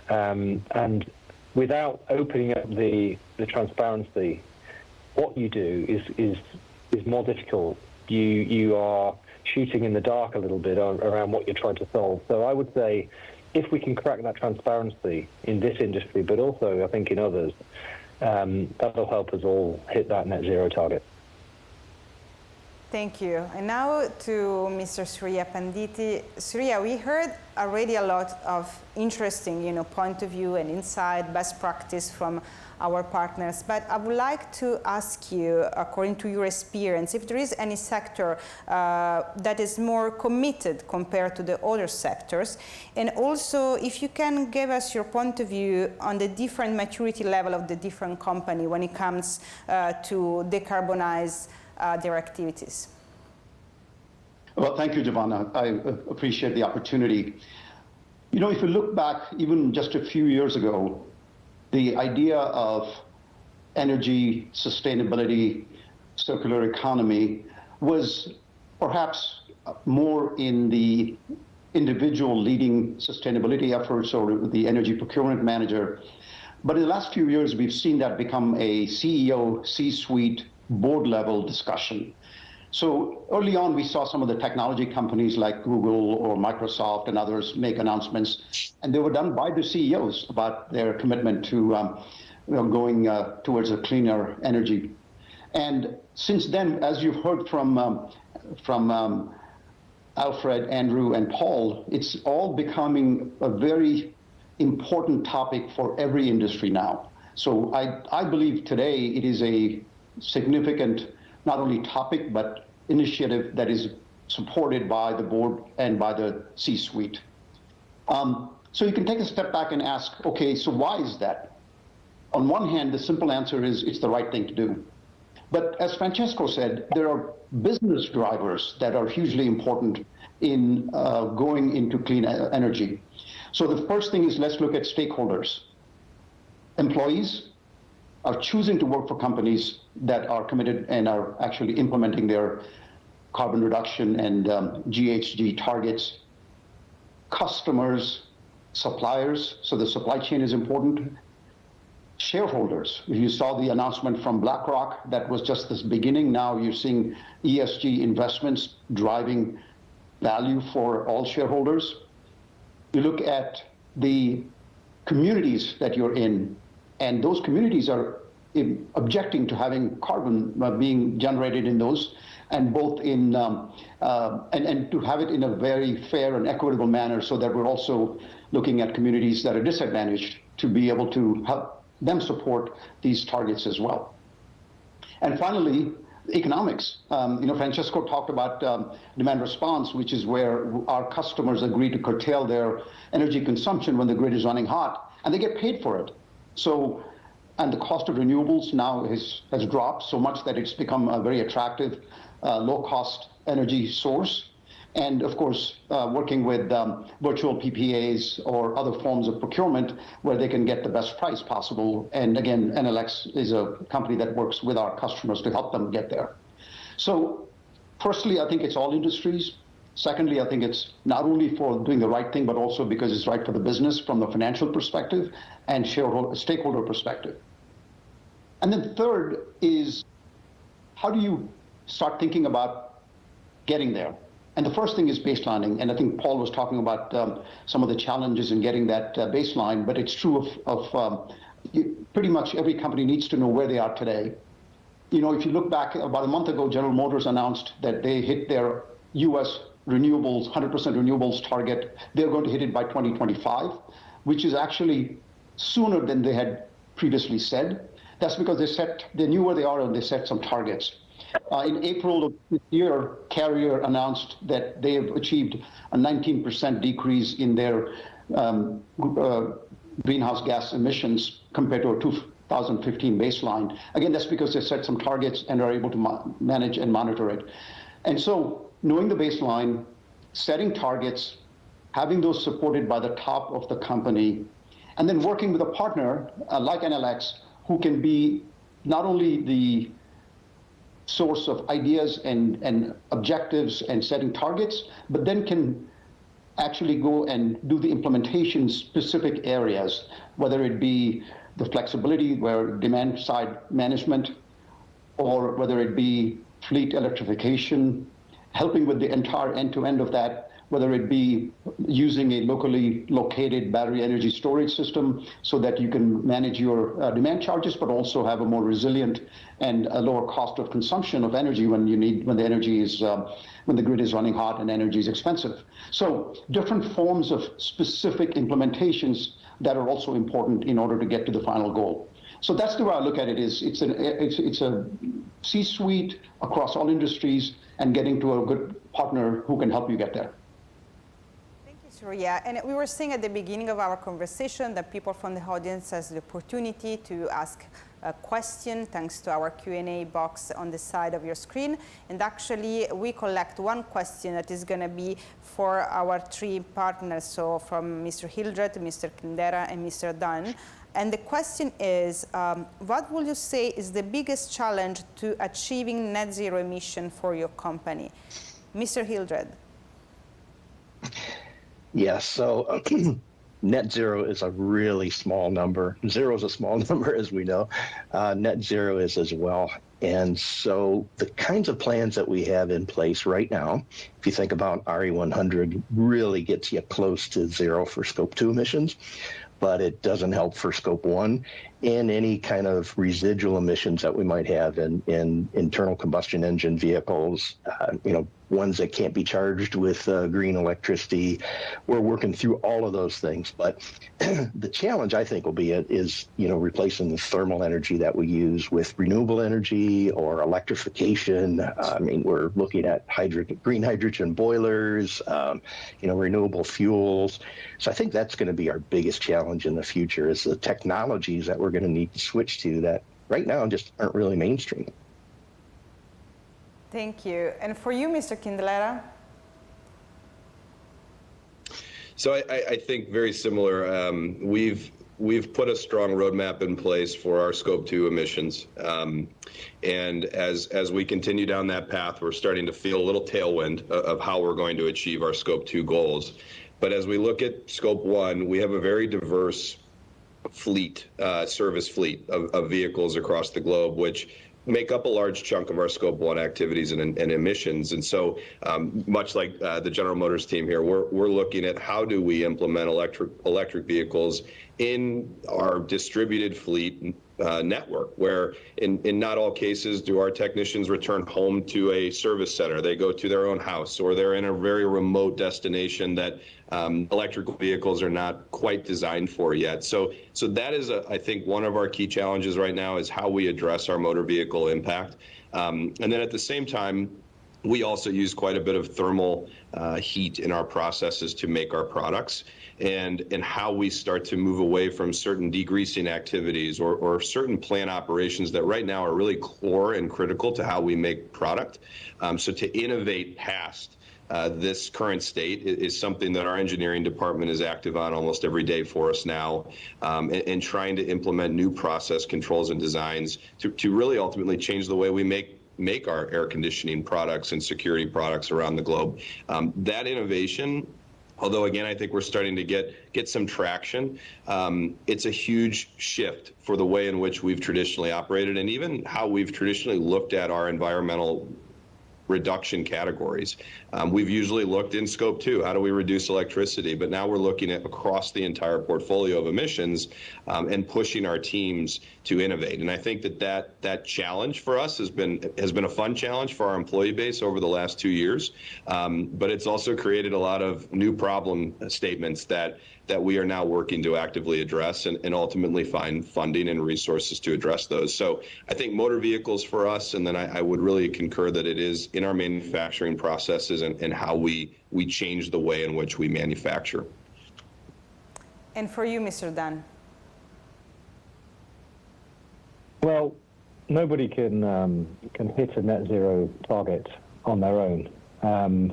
[SPEAKER 5] And without opening up the transparency, what you do is more difficult. You are shooting in the dark a little bit around what you're trying to solve. So I would say if we can crack that transparency in this industry, but also I think in others, that'll help us all hit that net zero target.
[SPEAKER 1] Thank you. And now to Mr. Surya Panditi. Surya, we heard already a lot of interesting, point of view and insight, best practice from our partners. But I would like to ask you, according to your experience, if there is any sector that is more committed compared to the other sectors, and also if you can give us your point of view on the different maturity level of the different company when it comes to decarbonize their activities.
[SPEAKER 6] Well, thank you, Giovanna. I appreciate the opportunity. If you look back even just a few years ago, the idea of energy sustainability, circular economy was perhaps more in the individual leading sustainability efforts or the energy procurement manager. But in the last few years, we've seen that become a CEO, C-suite, board-level discussion. So early on, we saw some of the technology companies like Google or Microsoft and others make announcements, and they were done by the CEOs about their commitment to going towards a cleaner energy. And since then, as you've heard from Alfred, Andrew, and Paul, it's all becoming a very important topic for every industry now. So I believe today it is a significant, not only topic, but initiative that is supported by the board and by the C-suite. So you can take a step back and ask, okay, so why is that? On one hand, the simple answer is it's the right thing to do. But as Francesco said, there are business drivers that are hugely important in going into clean energy. So the first thing is, let's look at stakeholders. Employees are choosing to work for companies that are committed and are actually implementing their carbon reduction and GHG targets. Customers, suppliers, so the supply chain is important. Shareholders, if you saw the announcement from BlackRock, that was just this beginning. Now you're seeing ESG investments driving value for all shareholders. You look at the communities that you're in, and those communities are objecting to having carbon being generated in those, and both in and to have it in a very fair and equitable manner, so that we're also looking at communities that are disadvantaged to be able to help them support these targets as well. And finally, economics. Francesco talked about demand response, which is where our customers agree to curtail their energy consumption when the grid is running hot, and they get paid for it. So, and the cost of renewables now has dropped so much that it's become a very attractive, low-cost energy source. And of course, working with virtual PPAs or other forms of procurement where they can get the best price possible. And again, Enel X is a company that works with our customers to help them get there. So firstly, I think it's all industries. Secondly, I think it's not only for doing the right thing, but also because it's right for the business from the financial perspective and stakeholder perspective. And then third is, how do you start thinking about getting there? And the first thing is baselining, and I think Paul was talking about some of the challenges in getting that baseline, but it's true of pretty much every company needs to know where they are today. If you look back about a month ago, General Motors announced that they hit their US renewables, 100% renewables target. They're going to hit it by 2025, which is actually sooner than they had previously said. That's because they knew where they are and they set some targets. In April of this year, Carrier announced that they have achieved a 19% decrease in their greenhouse gas emissions compared to a 2015 baseline. Again, that's because they set some targets and are able to manage and monitor it. And so knowing the baseline, setting targets, having those supported by the top of the company, and then working with a partner like Enel X, who can be not only the source of ideas and objectives and setting targets, but then can actually go and do the implementation specific areas, whether it be the flexibility where demand side management, or whether it be fleet electrification, helping with the entire end-to-end of that, whether it be using a locally located battery energy storage system so that you can manage your demand charges, but also have a more resilient and a lower cost of consumption of energy when the energy is, when the grid is running hot and energy is expensive. So different forms of specific implementations that are also important in order to get to the final goal. So that's the way I look at it. It's a C-suite across all industries and getting to a good partner who can help you get there.
[SPEAKER 1] Surya, and we were saying at the beginning of our conversation that people from the audience has the opportunity to ask a question thanks to our Q&A box on the side of your screen. And actually, we collect one question that is going to be for our three partners, so from Mr. Hildreth, Mr. Kendera, and Mr. Dunn. And the question is, what would you say is the biggest challenge to achieving net zero emission for your company? Mr. Hildreth.
[SPEAKER 3] Yeah, so net zero is a really small number. Zero is a small number, as we know. Net zero is as well. And so the kinds of plans that we have in place right now, if you think about RE100, really gets you close to zero for Scope 2 emissions, but it doesn't help for Scope 1. and any kind of residual emissions that we might have in internal combustion engine vehicles, ones that can't be charged with green electricity. We're working through all of those things, but the challenge I think will be is replacing the thermal energy that we use with renewable energy or electrification. We're looking at green hydrogen boilers, renewable fuels. So I think that's going to be our biggest challenge in the future, is the technologies that we're going to need to switch to that right now just aren't really mainstream.
[SPEAKER 1] Thank you. And for you, Mr. Kindelera?
[SPEAKER 4] So I think very similar. We've put a strong roadmap in place for our Scope 2 emissions. And as we continue down that path, we're starting to feel a little tailwind of how we're going to achieve our Scope 2 goals. But as we look at Scope 1, we have a very diverse service fleet of vehicles across the globe, which make up a large chunk of our Scope 1 activities and emissions. And so much like the General Motors team here, we're looking at how do we implement electric vehicles in our distributed fleet network, where in not all cases do our technicians return home to a service center. They go to their own house, or they're in a very remote destination that electrical vehicles are not quite designed for yet. So that is, I think, one of our key challenges right now, is how we address our motor vehicle impact. And then at the same time, we also use quite a bit of thermal heat in our processes to make our products, and how we start to move away from certain degreasing activities or certain plant operations that right now are really core and critical to how we make product. So to innovate past this current state is something that our engineering department is active on almost every day for us now, and trying to implement new process controls and designs to really ultimately change the way we make our air conditioning products and security products around the globe. That innovation, although again, I think we're starting to get some traction, it's a huge shift for the way in which we've traditionally operated, and even how we've traditionally looked at our environmental reduction categories. We've usually looked in Scope 2, how do we reduce electricity? But now we're looking at across the entire portfolio of emissions, and pushing our teams to innovate. And I think that challenge for us has been a fun challenge for our employee base over the last 2 years. But it's also created a lot of new problem statements that we are now working to actively address and ultimately find funding and resources to address those. So I think motor vehicles for us, and then I would really concur that it is in our manufacturing processes and how we change the way in which we manufacture.
[SPEAKER 1] And for you, Mr. Dunn?
[SPEAKER 5] Well, nobody can hit a net zero target on their own. And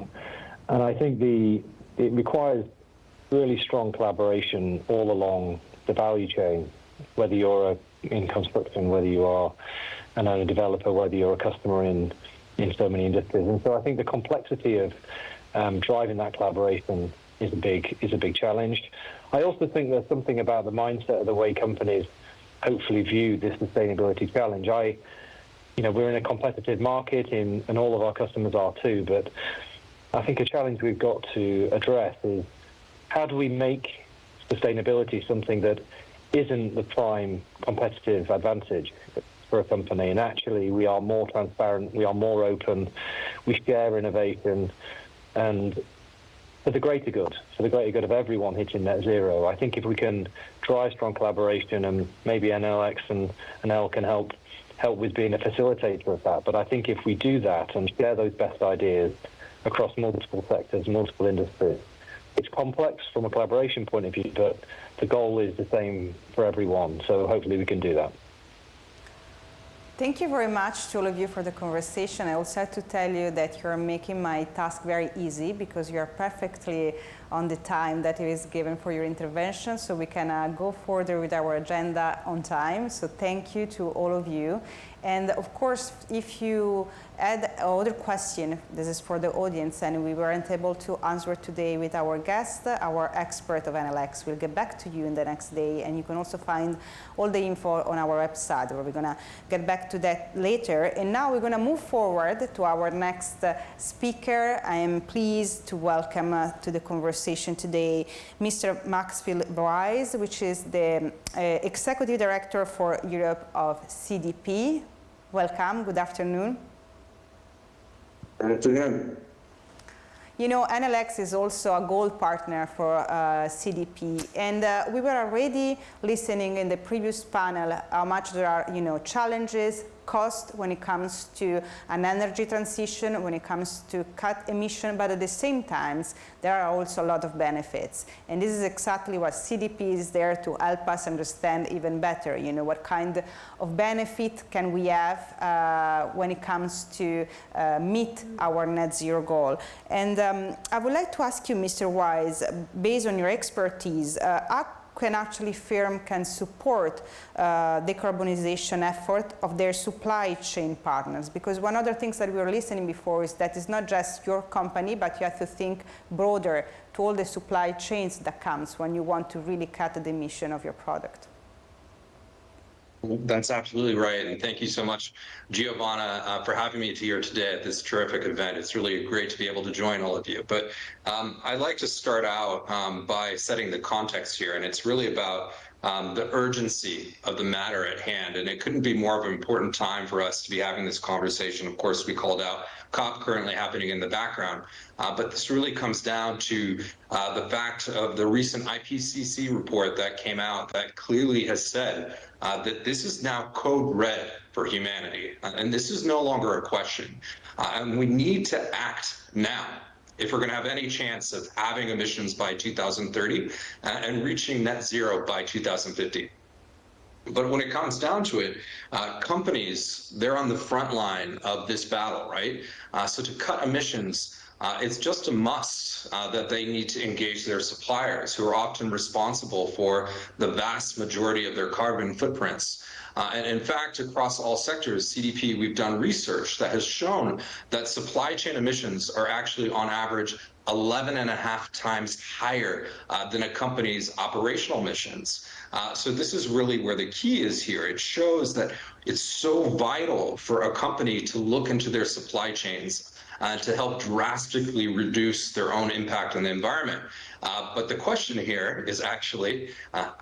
[SPEAKER 5] I think it requires really strong collaboration all along the value chain, whether you're in construction, whether you are a developer, whether you're a customer in so many industries. And so I think the complexity of driving that collaboration is a big challenge. I also think there's something about the mindset of the way companies hopefully view this sustainability challenge. We're in a competitive market, and all of our customers are too, but I think a challenge we've got to address is, how do we make sustainability something that isn't the prime competitive advantage for a company? And actually, we are more transparent, we are more open, we share innovation, and for the greater good of everyone hitting net zero. I think if we can drive strong collaboration, and maybe Enel X and Enel can help with being a facilitator of that. But I think if we do that and share those best ideas across multiple sectors, multiple industries, it's complex from a collaboration point of view, but the goal is the same for everyone. So hopefully we can do that.
[SPEAKER 1] Thank you very much to all of you for the conversation. I also have to tell you that you're making my task very easy, because you are perfectly on the time that is given for your intervention, so we can go further with our agenda on time. So thank you to all of you. And of course, if you had other question, this is for the audience, and we weren't able to answer today with our guest, our expert of Enel X will get back to you in the next day, and you can also find all the info on our website, where we're going to get back to that later. And now we're going to move forward to our next speaker. I am pleased to welcome to the conversation today Mr. Maxfield Bryce, which is the Executive Director for Europe of CDP. Welcome, good afternoon.
[SPEAKER 7] Good afternoon.
[SPEAKER 1] You know, Enel X is also a gold partner for CDP, and we were already listening in the previous panel how much there are, challenges, cost when it comes to an energy transition, when it comes to cut emission, but at the same time, there are also a lot of benefits. And this is exactly what CDP is there to help us understand even better, what kind of benefit can we have when it comes to meet our net zero goal. And I would like to ask you, Mr. Wise, based on your expertise, how can actually firm can support decarbonization effort of their supply chain partners? Because one of the things that we were listening before is that it's not just your company, but you have to think broader to all the supply chains that comes when you want to really cut the emission of your product.
[SPEAKER 7] That's absolutely right. And thank you so much, Giovanna, for having me here today at this terrific event. It's really great to be able to join all of you. But I'd like to start out by setting the context here. And it's really about the urgency of the matter at hand. And it couldn't be more of an important time for us to be having this conversation. Of course, we called out COP currently happening in the background. But this really comes down to the fact of the recent IPCC report that came out that clearly has said that this is now code red for humanity. And this is no longer a question. And we need to act now if we're going to have any chance of having emissions by 2030 and reaching net zero by 2050. But when it comes down to it, companies, they're on the front line of this battle, right? So to cut emissions, it's just a must that they need to engage their suppliers, who are often responsible for the vast majority of their carbon footprints. And in fact, across all sectors, CDP, we've done research that has shown that supply chain emissions are actually on average 11.5 times higher than a company's operational emissions. So this is really where the key is here. It shows that it's so vital for a company to look into their supply chains to help drastically reduce their own impact on the environment. But the question here is actually,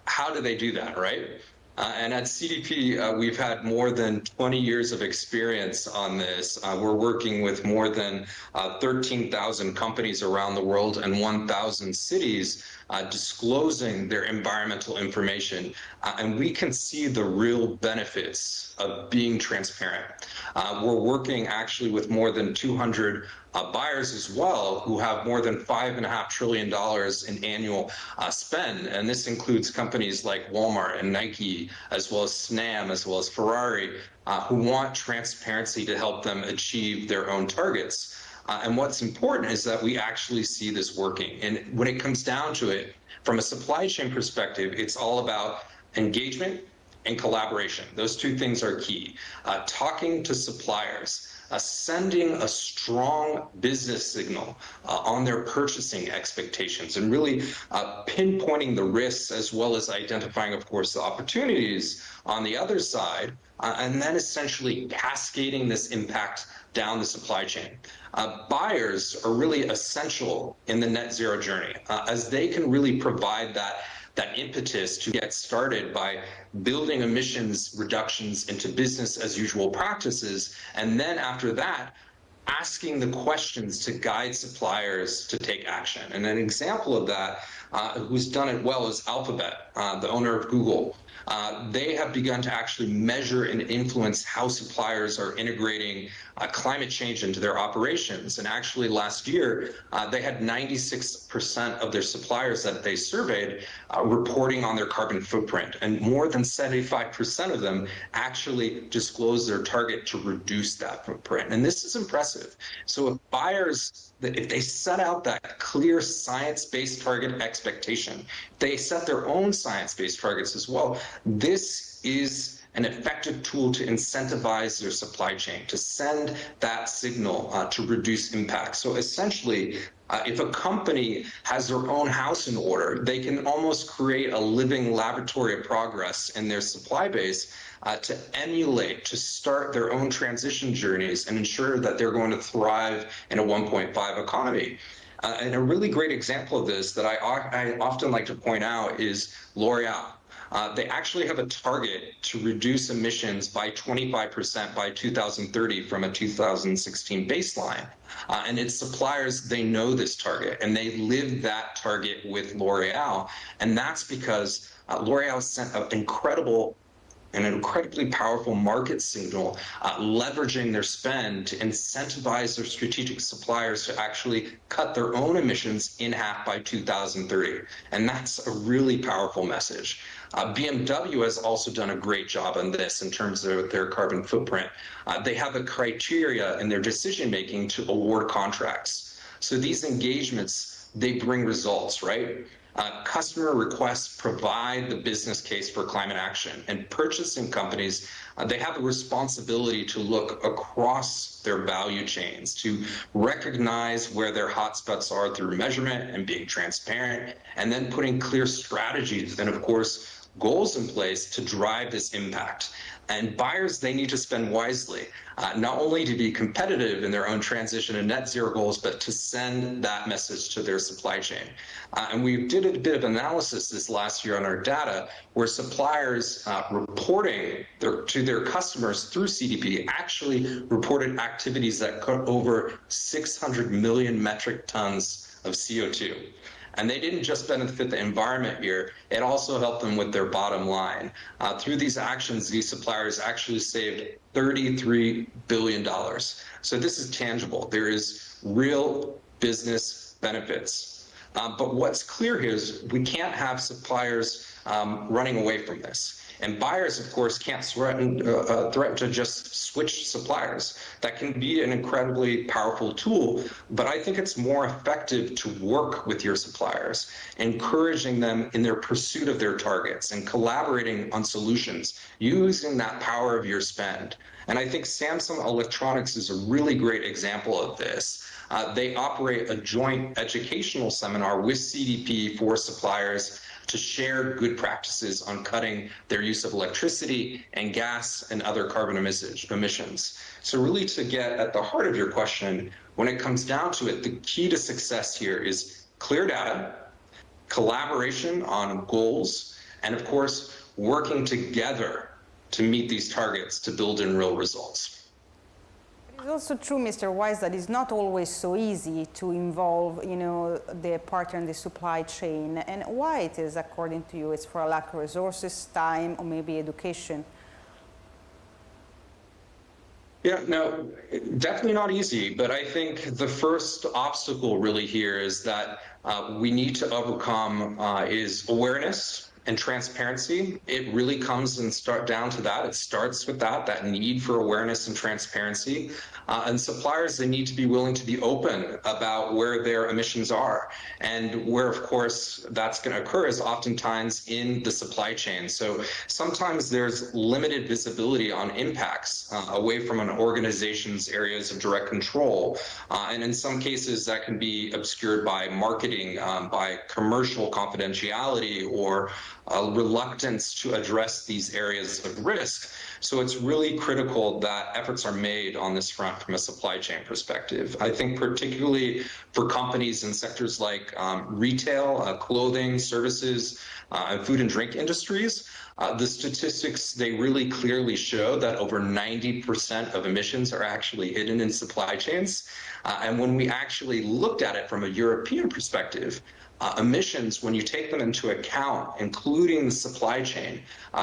[SPEAKER 7] how do they do that, right? And at CDP, we've had more than 20 years of experience on this. We're working with more than 13,000 companies around the world and 1,000 cities disclosing their environmental information. And we can see the real benefits of being transparent. We're working actually with more than 200 buyers as well, who have more than $5.5 trillion in annual spend. And this includes companies like Walmart and Nike, as well as Snam, as well as Ferrari, who want transparency to help them achieve their own targets. And what's important is that we actually see this working. And when it comes down to it, from a supply chain perspective, it's all about engagement and collaboration. Those two things are key. Talking to suppliers, sending a strong business signal on their purchasing expectations, and really pinpointing the risks, as well as identifying, of course, the opportunities on the other side, and then essentially cascading this impact down the supply chain. Buyers are really essential in the net zero journey, as they can really provide that impetus to get started by building emissions reductions into business as usual practices. And then after that, asking the questions to guide suppliers to take action. And an example of that, who's done it well, is Alphabet, the owner of Google. They have begun to actually measure and influence how suppliers are integrating climate change into their operations. And actually last year, they had 96% of their suppliers that they surveyed reporting on their carbon footprint. And more than 75% of them actually disclosed their target to reduce that footprint. And this is impressive. So if buyers, if they set out that clear science-based target expectation, they set their own science-based targets as well, this is an effective tool to incentivize their supply chain, to send that signal to reduce impact. So essentially, if a company has their own house in order, they can almost create a living laboratory of progress in their supply base to emulate, to start their own transition journeys and ensure that they're going to thrive in a 1.5 economy. And a really great example of this that I often like to point out is L'Oreal. They actually have a target to reduce emissions by 25% by 2030 from a 2016 baseline. And its suppliers, they know this target and they live that target with L'Oreal. And that's because L'Oreal sent an incredibly powerful market signal, leveraging their spend to incentivize their strategic suppliers to actually cut their own emissions in half by 2030. And that's a really powerful message. BMW has also done a great job on this in terms of their carbon footprint. They have a criteria in their decision-making to award contracts. So these engagements, they bring results, right? Customer requests provide the business case for climate action, and purchasing companies, they have a responsibility to look across their value chains, to recognize where their hotspots are through measurement and being transparent, and then putting clear strategies and, of course, goals in place to drive this impact. And buyers, they need to spend wisely, not only to be competitive in their own transition and net zero goals, but to send that message to their supply chain. And we did a bit of analysis this last year on our data where suppliers reporting to their customers through CDP actually reported activities that cut over 600 million metric tons of CO2. And they didn't just benefit the environment here, it also helped them with their bottom line. Through these actions, these suppliers actually saved $33 billion. So this is tangible. There is real business benefits. But what's clear here is we can't have suppliers running away from this. And buyers, of course, can't threaten to just switch suppliers. That can be an incredibly powerful tool, but I think it's more effective to work with your suppliers, encouraging them in their pursuit of their targets and collaborating on solutions, using that power of your spend. And I think Samsung Electronics is a really great example of this. They operate a joint educational seminar with CDP for suppliers to share good practices on cutting their use of electricity and gas and other carbon emissions. So really, to get at the heart of your question, when it comes down to it, the key to success here is clear data, collaboration on goals, and of course, working together to meet these targets to build in real results.
[SPEAKER 1] It's also true, Mr. Wise, that it's not always so easy to involve, the partner in the supply chain. And why it is, according to you? It's for a lack of resources, time, or maybe education?
[SPEAKER 7] Yeah, no, definitely not easy. But I think the first obstacle really here is that we need to overcome is awareness and transparency. It really comes down to that. It starts with that need for awareness and transparency. And suppliers, they need to be willing to be open about where their emissions are. And where, of course, that's going to occur is oftentimes in the supply chain. So sometimes there's limited visibility on impacts away from an organization's areas of direct control. And in some cases, that can be obscured by marketing, by commercial confidentiality, or reluctance to address these areas of risk. So it's really critical that efforts are made on this front from a supply chain perspective. I think particularly for companies in sectors like retail, clothing, services, and food and drink industries, the statistics, they really clearly show that over 90% of emissions are actually hidden in supply chains. And when we actually looked at it from a European perspective, emissions, when you take them into account, including the supply chain,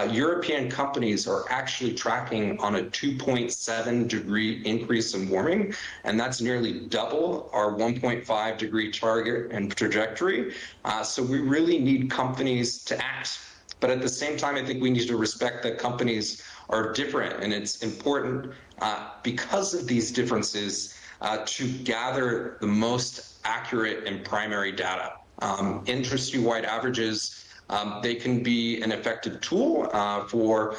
[SPEAKER 7] European companies are actually tracking on a 2.7 degree increase in warming, and that's nearly double our 1.5 degree target and trajectory. So we really need companies to act. But at the same time, I think we need to respect that companies are different, and it's important because of these differences to gather the most accurate and primary data. Industry-wide averages They can be an effective tool for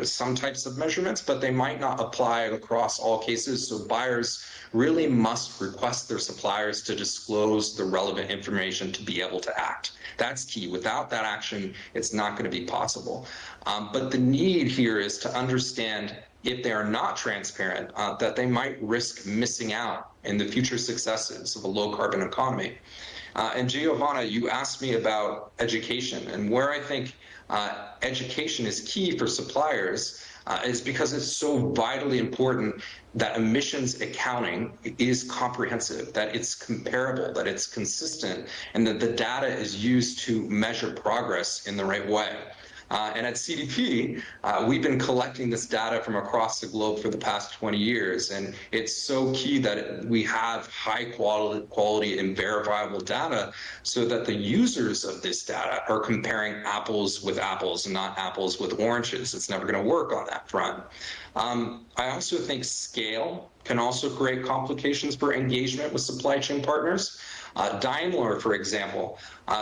[SPEAKER 7] some types of measurements, but they might not apply across all cases. So buyers really must request their suppliers to disclose the relevant information to be able to act. That's key. Without that action, it's not going to be possible. But the need here is to understand, if they are not transparent, that they might risk missing out in the future successes of a low carbon economy. And Giovanna, you asked me about education, and where I think education is key for suppliers is because it's so vitally important that emissions accounting is comprehensive, that it's comparable, that it's consistent, and that the data is used to measure progress in the right way. And at CDP, we've been collecting this data from across the globe for the past 20 years, and it's so key that we have high quality and verifiable data so that the users of this data are comparing apples with apples and not apples with oranges. It's never going to work on that front. I also think scale can also create complications for engagement with supply chain partners. Daimler, for example,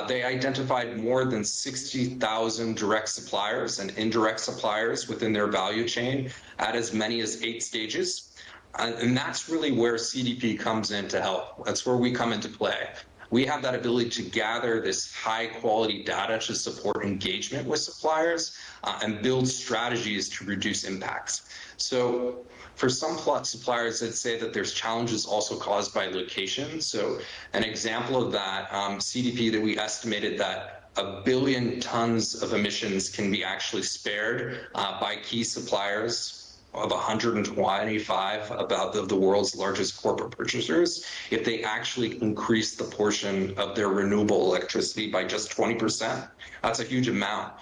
[SPEAKER 7] they identified more than 60,000 direct suppliers and indirect suppliers within their value chain at as many as 8 stages. And that's really where CDP comes in to help. That's where we come into play. We have that ability to gather this high quality data to support engagement with suppliers and build strategies to reduce impacts. So for some suppliers, I'd say that there's challenges also caused by location. So an example of that, CDP, that we estimated that 1 billion tons of emissions can be actually spared by key suppliers of 125 of the world's largest corporate purchasers if they actually increase the portion of their renewable electricity by just 20%. That's a huge amount.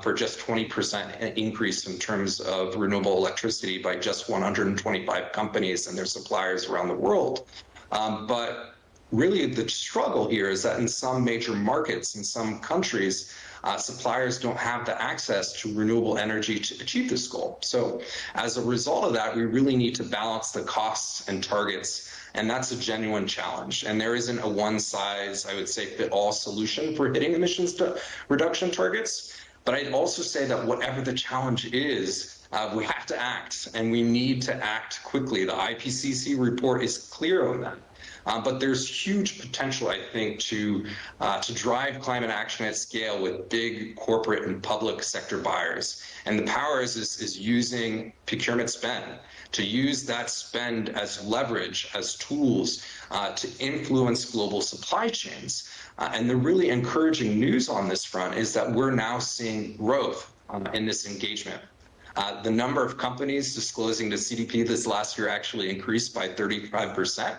[SPEAKER 7] For just 20% increase in terms of renewable electricity by just 125 companies and their suppliers around the world. But really the struggle here is that in some major markets, in some countries, suppliers don't have the access to renewable energy to achieve this goal. So as a result of that, we really need to balance the costs and targets, and that's a genuine challenge. And there isn't a one size, I would say, fit all solution for hitting emissions reduction targets. But I'd also say that whatever the challenge is, we have to act, and we need to act quickly. The IPCC report is clear on that. But there's huge potential, I think, to drive climate action at scale with big corporate and public sector buyers. And the power is using procurement spend, to use that spend as leverage, as tools to influence global supply chains. And the really encouraging news on this front is that we're now seeing growth in this engagement. The number of companies disclosing to CDP this last year actually increased by 35%.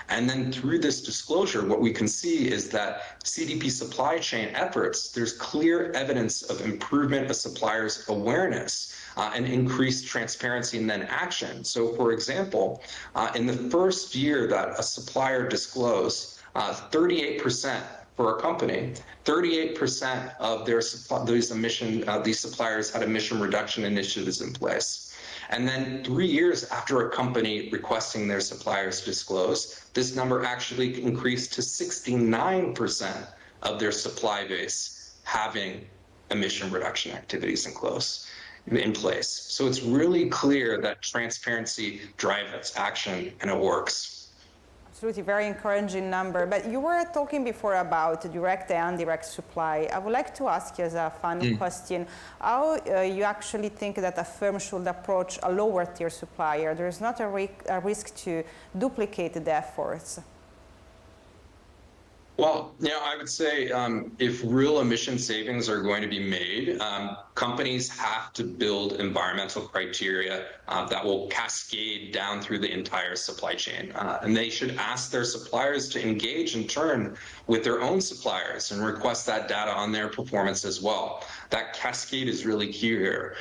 [SPEAKER 7] And then through this disclosure, what we can see is that CDP supply chain efforts, there's clear evidence of improvement of suppliers' awareness and increased transparency and then action. So for example, in the first year that a supplier disclosed, 38% for a company, 38% of these suppliers had emission reduction initiatives in place. And then 3 years after a company requesting their suppliers disclose, this number actually increased to 69% of their supply base having emission reduction activities in place. So it's really clear that transparency drives action, and it works.
[SPEAKER 1] Absolutely, very encouraging number. But you were talking before about direct and indirect supply. I would like to ask you as a final question, how you actually think that a firm should approach a lower tier supplier? There is not a risk to duplicate the efforts.
[SPEAKER 7] Well, I would say if real emission savings are going to be made, companies have to build environmental criteria that will cascade down through the entire supply chain. And they should ask their suppliers to engage in turn with their own suppliers and request that data on their performance as well. That cascade is really key here.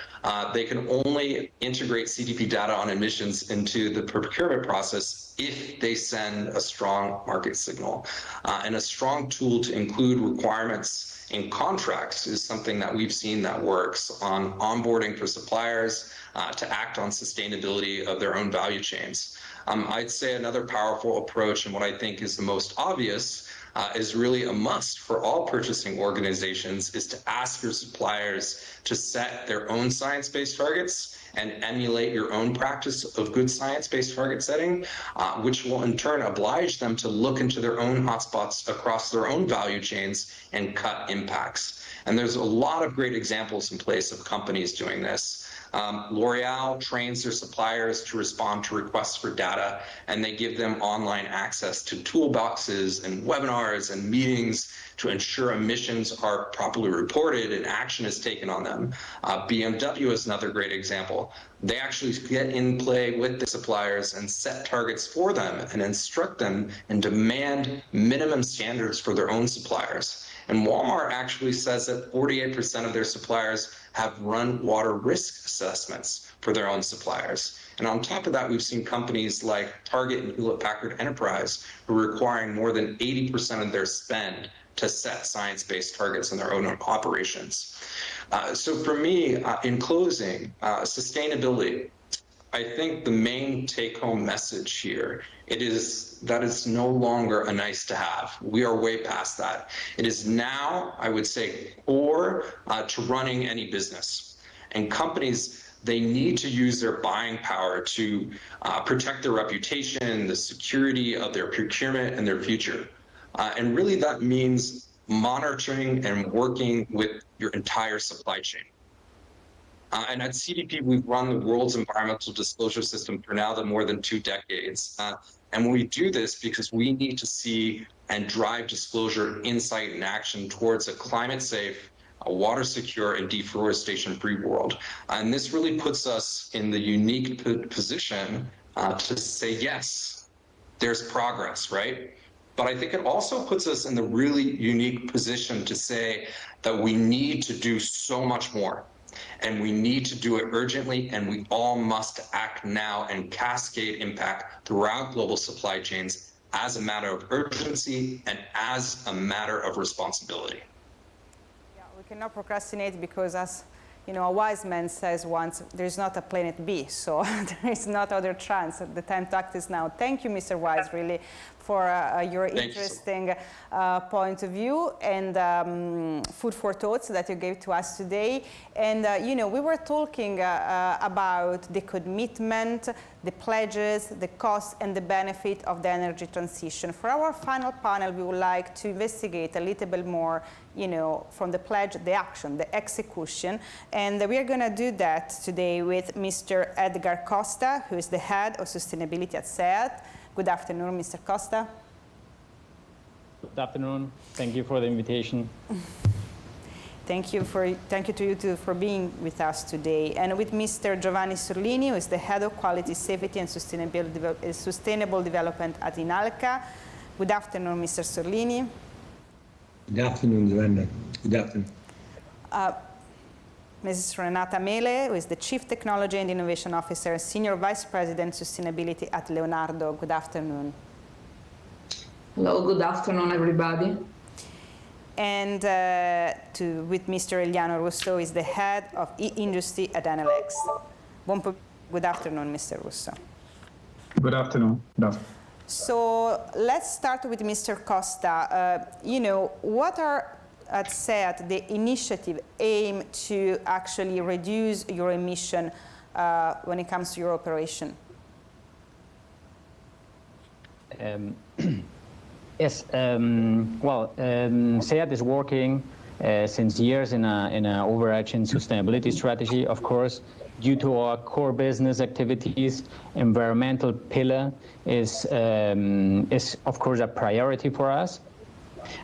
[SPEAKER 7] They can only integrate CDP data on emissions into the procurement process if they send a strong market signal. And a strong tool to include requirements in contracts is something that we've seen that works on onboarding for suppliers to act on sustainability of their own value chains. I'd say another powerful approach, and what I think is the most obvious, is really a must for all purchasing organizations, is to ask your suppliers to set their own science-based targets and emulate your own practice of good science-based target setting, which will in turn oblige them to look into their own hotspots across their own value chains and cut impacts. And there's a lot of great examples in place of companies doing this. L'Oreal trains their suppliers to respond to requests for data, and they give them online access to toolboxes and webinars and meetings to ensure emissions are properly reported and action is taken on them. BMW is another great example. They actually get in play with the suppliers and set targets for them and instruct them and demand minimum standards for their own suppliers. And Walmart actually says that 48% of their suppliers have run water risk assessments for their own suppliers. And on top of that, we've seen companies like Target and Hewlett-Packard Enterprise who are requiring more than 80% of their spend to set science-based targets in their own operations. So for me, in closing, sustainability, I think the main take-home message here, it is that it's no longer a nice to have. We are way past that. It is now, I would say, core to running any business. And companies, they need to use their buying power to protect their reputation, the security of their procurement and their future. And really that means monitoring and working with your entire supply chain. And at CDP, we've run the world's environmental disclosure system for now more than 2 decades. And we do this because we need to see and drive disclosure, insight, and action towards a climate safe, a water secure, and deforestation-free world. And this really puts us in the unique position to say, yes, there's progress, right? But I think it also puts us in the really unique position to say that we need to do so much more. And we need to do it urgently, and we all must act now and cascade impact throughout global supply chains as a matter of urgency and as a matter of responsibility.
[SPEAKER 1] Yeah, we cannot procrastinate because, as you know, a wise man says once, there is not a planet B, so there is not other chance. The time to act is now. Thank you, Mr. Wise, really, for your interesting point of view and food for thoughts that you gave to us today. And, you know, we were talking about the commitment, the pledges, the costs and the benefit of the energy transition. For our final panel, we would like to investigate a little bit more, you know, from the pledge, the action, the execution. And we are going to do that today with Mr. Edgar Costa, who is the head of sustainability at SEAT. Good afternoon, Mr. Costa.
[SPEAKER 8] Good afternoon. Thank you for the invitation.
[SPEAKER 1] Thank you to you too for being with us today. And with Mr. Giovanni Sorlini, who is the head of quality, safety, and sustainable development at Inalca. Good afternoon, Mr. Sorlini.
[SPEAKER 9] Good afternoon, Giovanna. Good afternoon.
[SPEAKER 1] Mrs. Renata Mele, who is the Chief Technology and Innovation Officer, Senior Vice President Sustainability at Leonardo. Good afternoon.
[SPEAKER 10] Hello, good afternoon, everybody.
[SPEAKER 1] And with Mr. Eliano Russo, who is the Head of E-Industry at Enel X. Good afternoon, Mr. Russo.
[SPEAKER 11] Good afternoon.
[SPEAKER 1] So let's start with Mr. Costa. You know, what are at SEAT the initiative aim to actually reduce your emission when it comes to your operation?
[SPEAKER 8] Yes, SEAT is working since years in an overarching sustainability strategy. Of course, due to our core business activities, environmental pillar is of course a priority for us.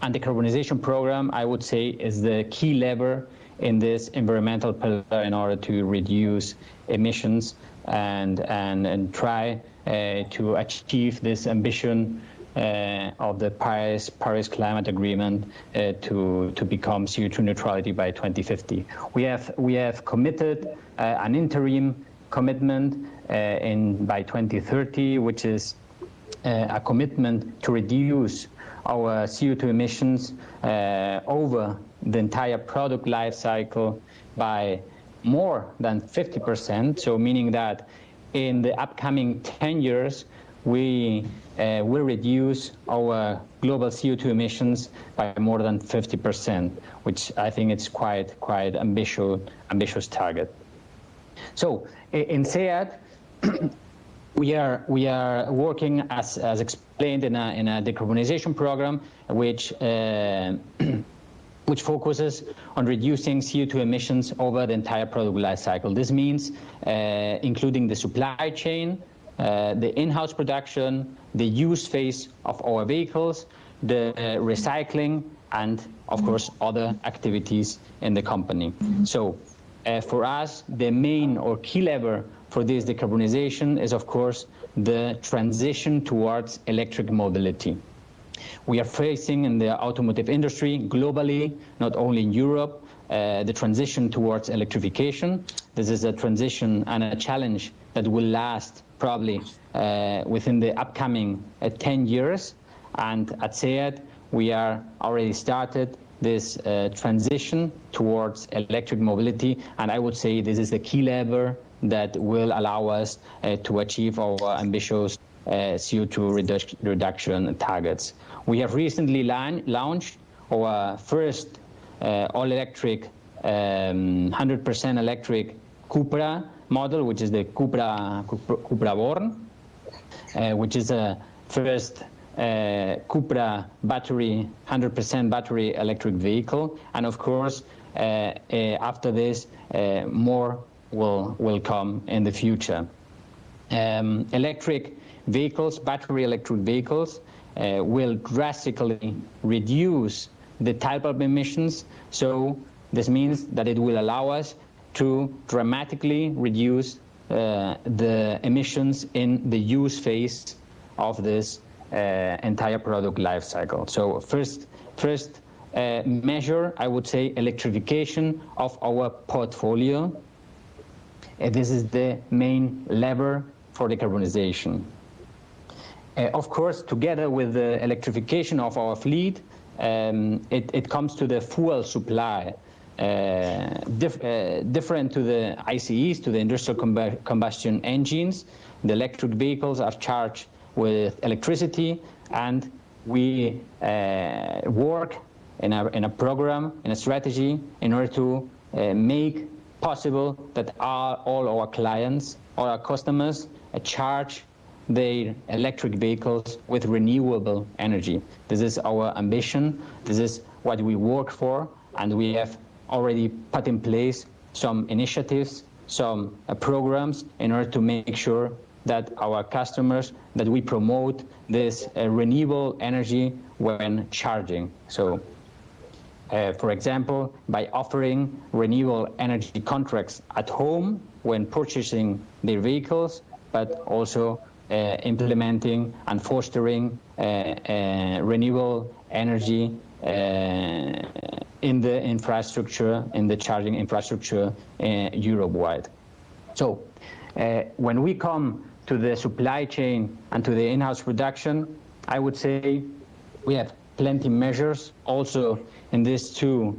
[SPEAKER 8] And the decarbonization program, I would say, is the key lever in this environmental pillar in order to reduce emissions and try to achieve this ambition of the Paris Climate Agreement to become CO2 neutrality by 2050. We have committed an interim commitment by 2030, which is a commitment to reduce our CO2 emissions over the entire product life cycle by more than 50%. So meaning that in the upcoming 10 years, we will reduce our global CO2 emissions by more than 50%, which I think it's quite ambitious target. So in SEAT, we are working as explained in a decarbonization program, which focuses on reducing CO2 emissions over the entire product life cycle. This means including the supply chain, the in-house production, the use phase of our vehicles, the recycling, and of course other activities in the company. So for us, the main or key lever for this decarbonization is of course the transition towards electric mobility. We are facing in the automotive industry globally, not only in Europe, the transition towards electrification. This is a transition and a challenge that will last probably within the upcoming 10 years. And at SEAT, we are already started this transition towards electric mobility. And I would say this is the key lever that will allow us to achieve our ambitious CO2 reduction targets. We have recently launched our first all-electric, 100% electric Cupra model, which is the Cupra Born, which is a first Cupra battery, 100% battery electric vehicle. And of course, after this, more will come in the future. Electric vehicles, battery electric vehicles, will drastically reduce the tailpipe emissions. So this means that it will allow us to dramatically reduce the emissions in the use phase of this entire product life cycle. So first measure, I would say, electrification of our portfolio. This is the main lever for decarbonization. Of course, together with the electrification of our fleet, it comes to the fuel supply. Different to the ICEs, to the industrial combustion engines, the electric vehicles are charged with electricity, and we work in a program, in a strategy, in order to make possible that all our clients, all our customers charge their electric vehicles with renewable energy. This is our ambition. This is what we work for, and we have already put in place some initiatives, some programs in order to make sure that our customers, that we promote this renewable energy when charging. So, for example, by offering renewable energy contracts at home when purchasing their vehicles, but also implementing and fostering renewable energy in the infrastructure, in the charging infrastructure Europe-wide. So when we come to the supply chain and to the in-house production, I would say we have plenty measures also in these two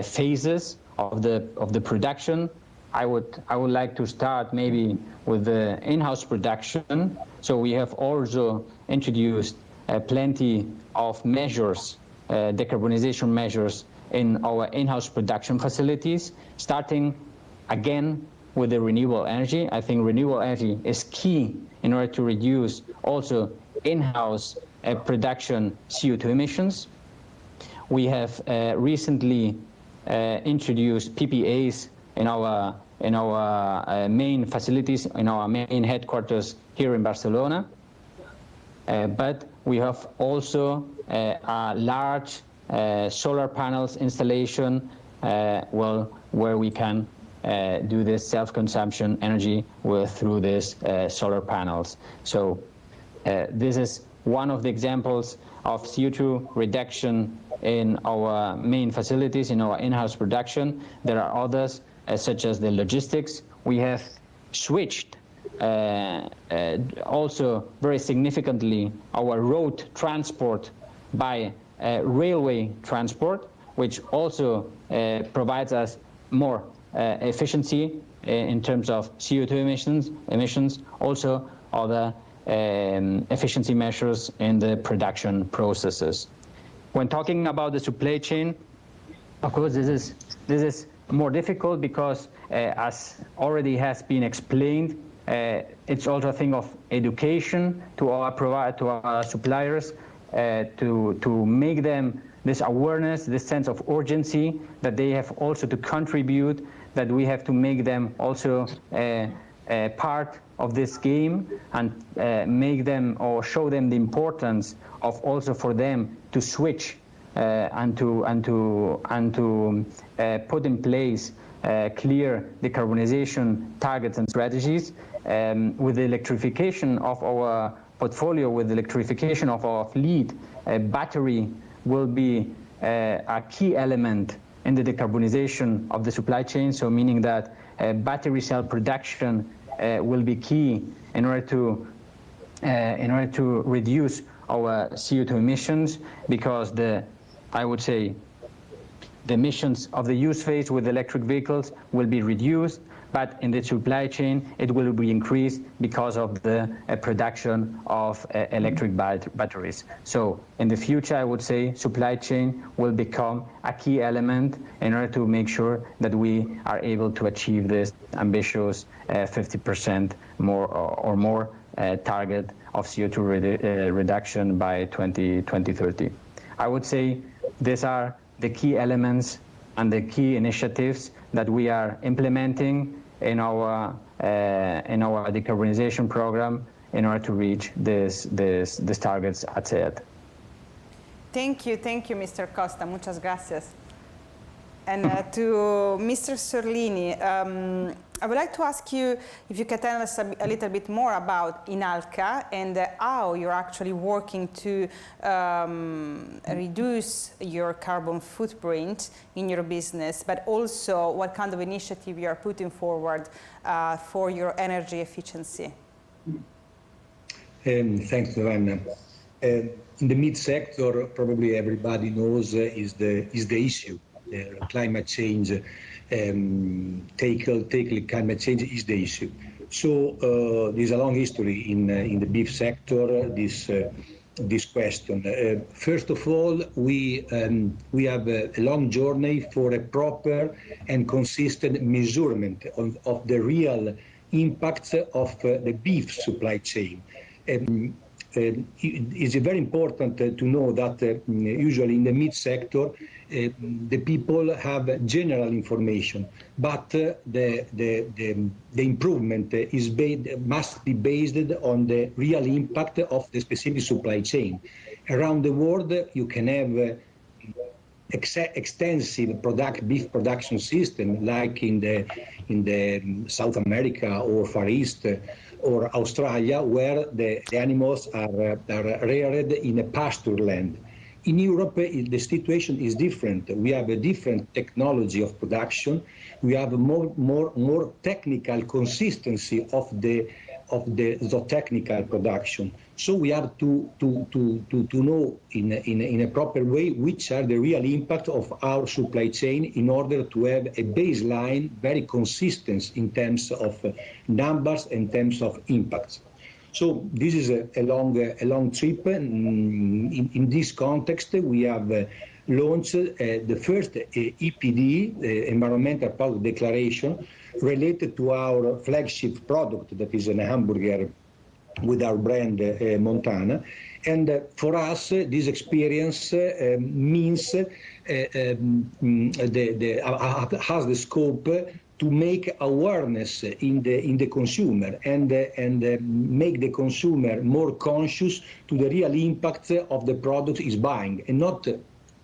[SPEAKER 8] phases of the production. I would like to start maybe with the in-house production. So we have also introduced plenty of measures, decarbonization measures in our in-house production facilities, starting again with the renewable energy. I think renewable energy is key in order to reduce also in-house production CO2 emissions. We have recently introduced PPAs in our main facilities, in our main headquarters here in Barcelona. But we have also a large solar panels installation, where we can do this self-consumption energy through these solar panels. So this is one of the examples of CO2 reduction in our main facilities, in our in-house production. There are others, such as the logistics. We have switched also very significantly our road transport by railway transport, which also provides us more efficiency in terms of CO2 emissions. Also other efficiency measures in the production processes. When talking about the supply chain, of course, this is more difficult because, as already has been explained, it's also a thing of education to our suppliers, to make them this awareness, this sense of urgency that they have also to contribute, that we have to make them also part of this game, and make them or show them the importance of also for them to switch and to put in place clear decarbonization targets and strategies. With the electrification of our portfolio, with the electrification of our fleet, battery will be a key element in the decarbonization of the supply chain. So meaning that battery cell production will be key in order to reduce our CO2 emissions, because I would say the emissions of the use phase with electric vehicles will be reduced, but in the supply chain it will be increased because of the production of electric batteries. So in the future, I would say supply chain will become a key element in order to make sure that we are able to achieve this ambitious 50% more or more target of CO2 reduction by 2030. I would say these are the key elements and the key initiatives that we are implementing in our decarbonization program in order to reach these targets at SEAT.
[SPEAKER 1] Thank you, Mr. Costa. Muchas gracias. And to Mr. Sorlini, I would like to ask you if you can tell us a little bit more about Inalca and how you're actually working to reduce your carbon footprint in your business, but also what kind of initiative you are putting forward for your energy efficiency.
[SPEAKER 9] Thanks, Giovanna. In the meat sector, probably everybody knows is the issue. Climate change, tackle climate change is the issue. So there's a long history in the beef sector. This question. First of all, we have a long journey for a proper and consistent measurement of the real impacts of the beef supply chain. It's very important to know that usually in the meat sector, the people have general information, but the improvement must be based on the real impact of the specific supply chain. Around the world, you can have extensive beef production system, like in the South America or Far East or Australia, where the animals are reared in a pasture land. In Europe, the situation is different. We have a different technology of production. We have more technical consistency of the zootechnical production. So we have to know in a proper way which are the real impact of our supply chain in order to have a baseline very consistent in terms of numbers and terms of impacts. So this is a long trip. In this context, we have launched the first EPD, Environmental Product Declaration, related to our flagship product, that is an hamburger with our brand Montana. And for us, this experience means has the scope to make awareness in the consumer and make the consumer more conscious to the real impact of the product he's buying, and not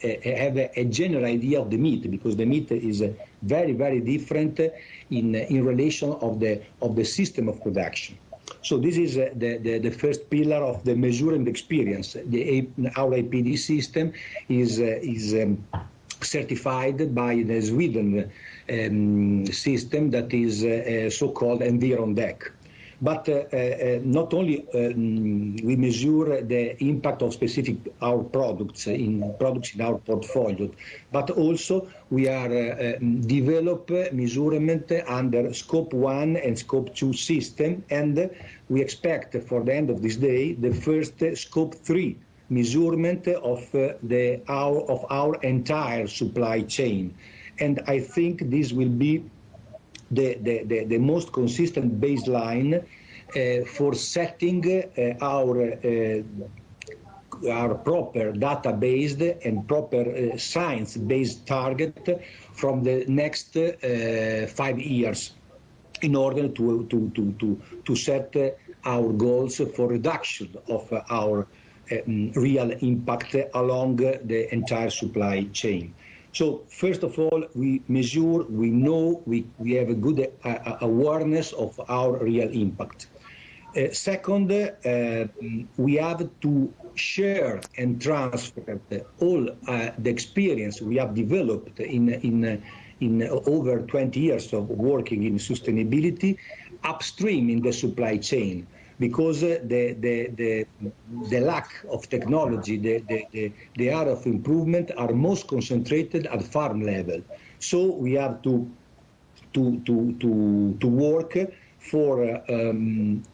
[SPEAKER 9] have a general idea of the meat, because the meat is very, very different in relation of the system of production. So this is the first pillar of the measuring experience. Our APD system is certified by the Sweden system that is so-called EnvironDec. But not only we measure the impact of specific our products in our portfolio, but also we are develop measurement under Scope 1 and Scope 2 system, and we expect for the end of this day the first Scope 3 measurement of our entire supply chain. And I think this will be the most consistent baseline for setting our proper data-based and proper science-based target from the next 5 years in order to set our goals for reduction of our real impact along the entire supply chain. So first of all, we measure, we know, we have a good awareness of our real impact. Second, we have to share and transfer all the experience we have developed in over 20 years of working in sustainability upstream in the supply chain, because the lack of technology, the area of improvement are most concentrated at farm level. So we have to work for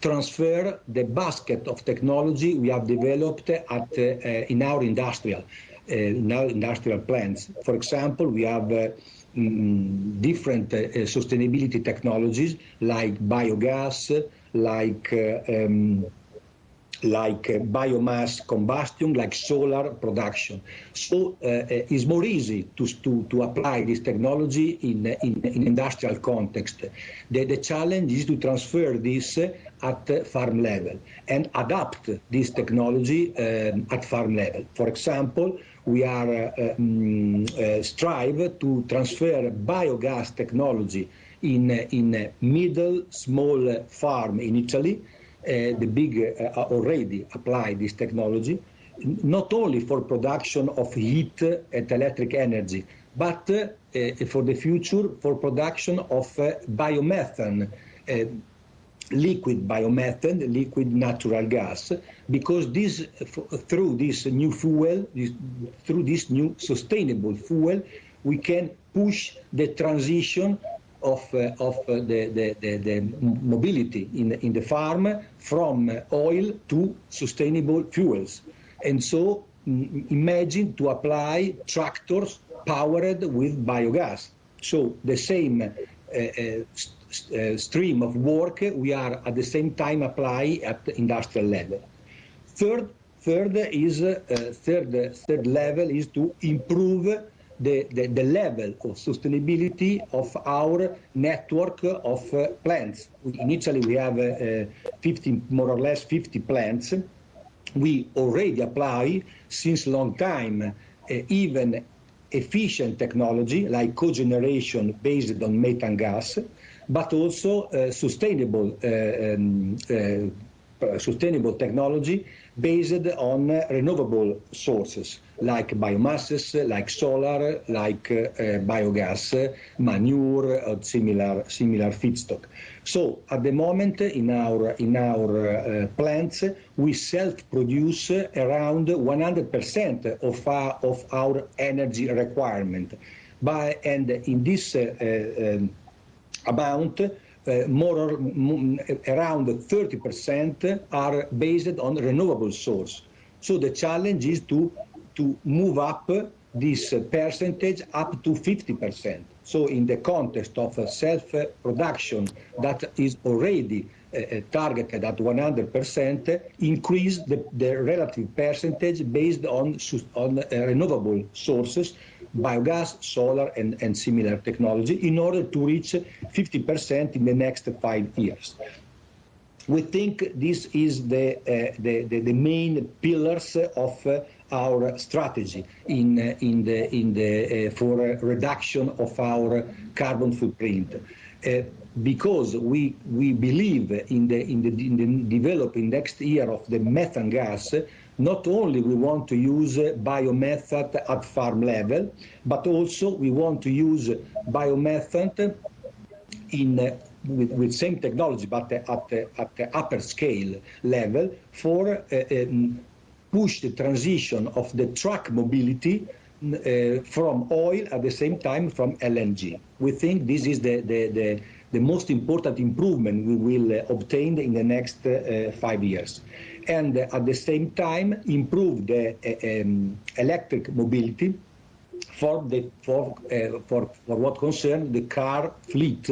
[SPEAKER 9] transfer the basket of technology we have developed in our industrial plants. For example, we have different sustainability technologies like biogas, like biomass combustion, like solar production. So it's more easy to apply this technology in industrial context. The challenge is to transfer this at farm level and adapt this technology at farm level. For example, we are strive to transfer biogas technology in a middle small farm in Italy. The big already apply this technology, not only for production of heat and electric energy, but for the future for production of biomethane, liquid biomethane, liquid natural gas, because through this new fuel, through this new sustainable fuel, we can push the transition of the mobility in the farm from oil to sustainable fuels. And so imagine to apply tractors powered with biogas. So the same stream of work we are at the same time apply at the industrial level. Third level is to improve the level of sustainability of our network of plants. In Italy, we have more or less 50 plants. We already apply since long time even efficient technology like cogeneration based on methane gas, but also sustainable technology based on renewable sources like biomasses, like solar, like biogas, manure, or similar feedstock. So at the moment in our plants we self-produce around 100% of our energy requirement. And in this amount, around 30% are based on renewable source. So the challenge is to move up this percentage up to 50%. So in the context of self-production that is already targeted at 100%, increase the relative percentage based on renewable sources, biogas, solar, and similar technology, in order to reach 50% in the next 5 years. We think this is the main pillars of our strategy for reduction of our carbon footprint. Because we believe in developing next year of the methane gas. Not only we want to use biomethane at farm level, but also we want to use biomethane in with same technology, but at the upper scale level for push the transition of the truck mobility from oil at the same time from LNG. We think this is the most important improvement we will obtain in the next 5 years. And at the same time, improve the electric mobility for what concerns the car fleet,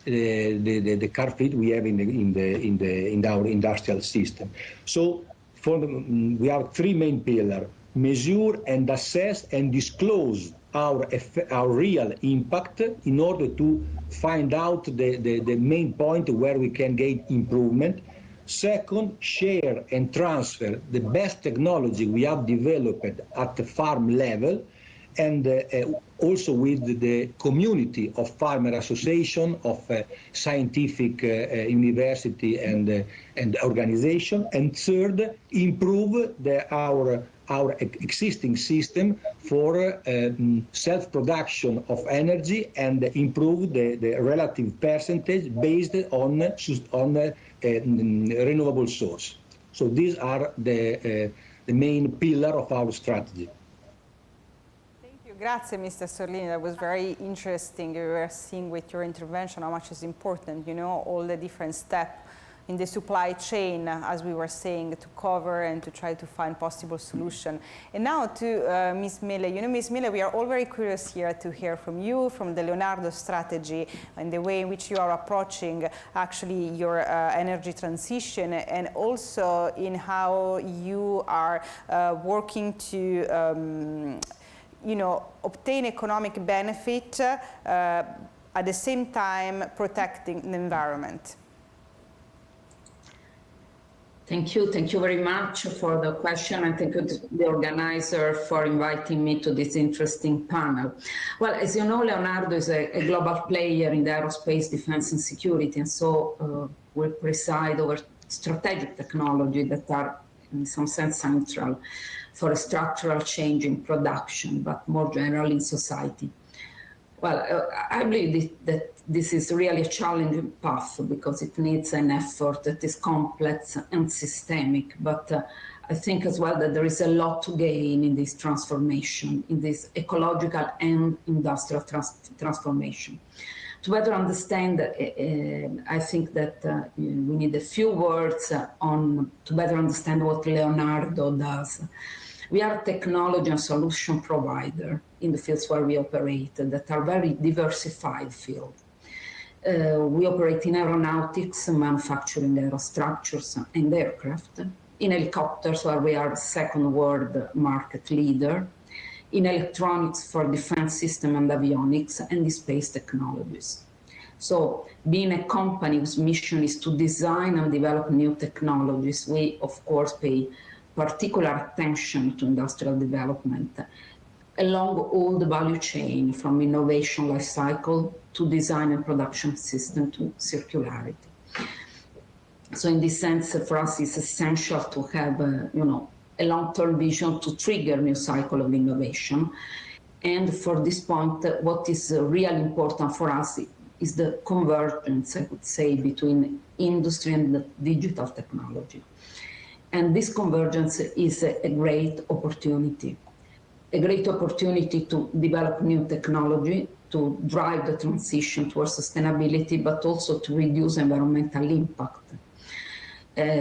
[SPEAKER 9] the car fleet we have in our industrial system. So we have three main pillars: measure and assess and disclose our real impact in order to find out the main point where we can gain improvement. Second, share and transfer the best technology we have developed at the farm level, and also with the community of farmer association, of scientific university and organization. And third, improve our existing system for self-production of energy and improve the relative percentage based on renewable source. So these are the main pillar of our strategy.
[SPEAKER 1] Grazie, Mr. Sorlini. That was very interesting. You were seeing with your intervention how much is important, you know, all the different steps in the supply chain, as we were saying, to cover and to try to find possible solution. And now to Ms. Mille. You know, Ms. Mille, we are all very curious here to hear from you, from the Leonardo strategy and the way in which you are approaching actually your energy transition, and also in how you are working to you know, obtain economic benefit at the same time protecting the environment.
[SPEAKER 10] Thank you very much for the question, and thank you to the organizer for inviting me to this interesting panel. Well, as you know, Leonardo is a global player in the aerospace, defense and security, and so we preside over strategic technology that are in some sense central for a structural change in production, but more generally in society. Well, I believe that this is really a challenging path because it needs an effort that is complex and systemic, but I think as well that there is a lot to gain in this transformation, in this ecological and industrial transformation. To better understand, I think that we need a few words to better understand what Leonardo does. We are a technology and solution provider in the fields where we operate that are very diversified fields. We operate in aeronautics, manufacturing aerostructures and aircraft, in helicopters where we are second world market leader, in electronics for defense system and avionics, and in space technologies. So being a company whose mission is to design and develop new technologies, we of course pay particular attention to industrial development along all the value chain, from innovation life cycle to design and production system to circularity. So in this sense, for us, it's essential to have a long-term vision to trigger new cycle of innovation. And for this point, what is really important for us is the convergence, I would say, between industry and digital technology. And this convergence is a great opportunity to develop new technology, to drive the transition towards sustainability, but also to reduce environmental impact.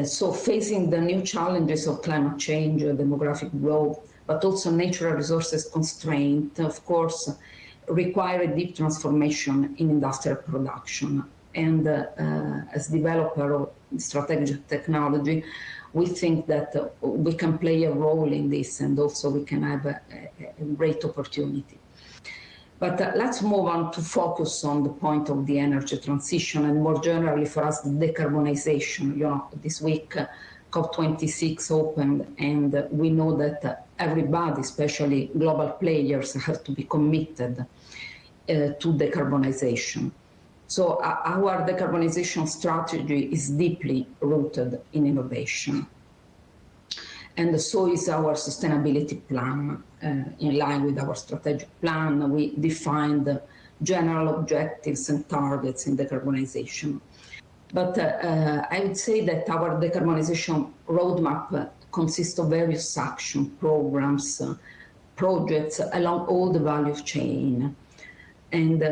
[SPEAKER 10] So facing the new challenges of climate change, demographic growth, but also natural resources constraint, of course, require a deep transformation in industrial production. And as developer of strategic technology, we think that we can play a role in this, and also we can have a great opportunity. But let's move on to focus on the point of the energy transition, and more generally for us, the decarbonization. You know, this week COP26 opened, and we know that everybody, especially global players, have to be committed to decarbonization. So our decarbonization strategy is deeply rooted in innovation. And so is our sustainability plan. In line with our strategic plan, we defined general objectives and targets in decarbonization. But I would say that our decarbonization roadmap consists of various action programs, projects along all the value chain. And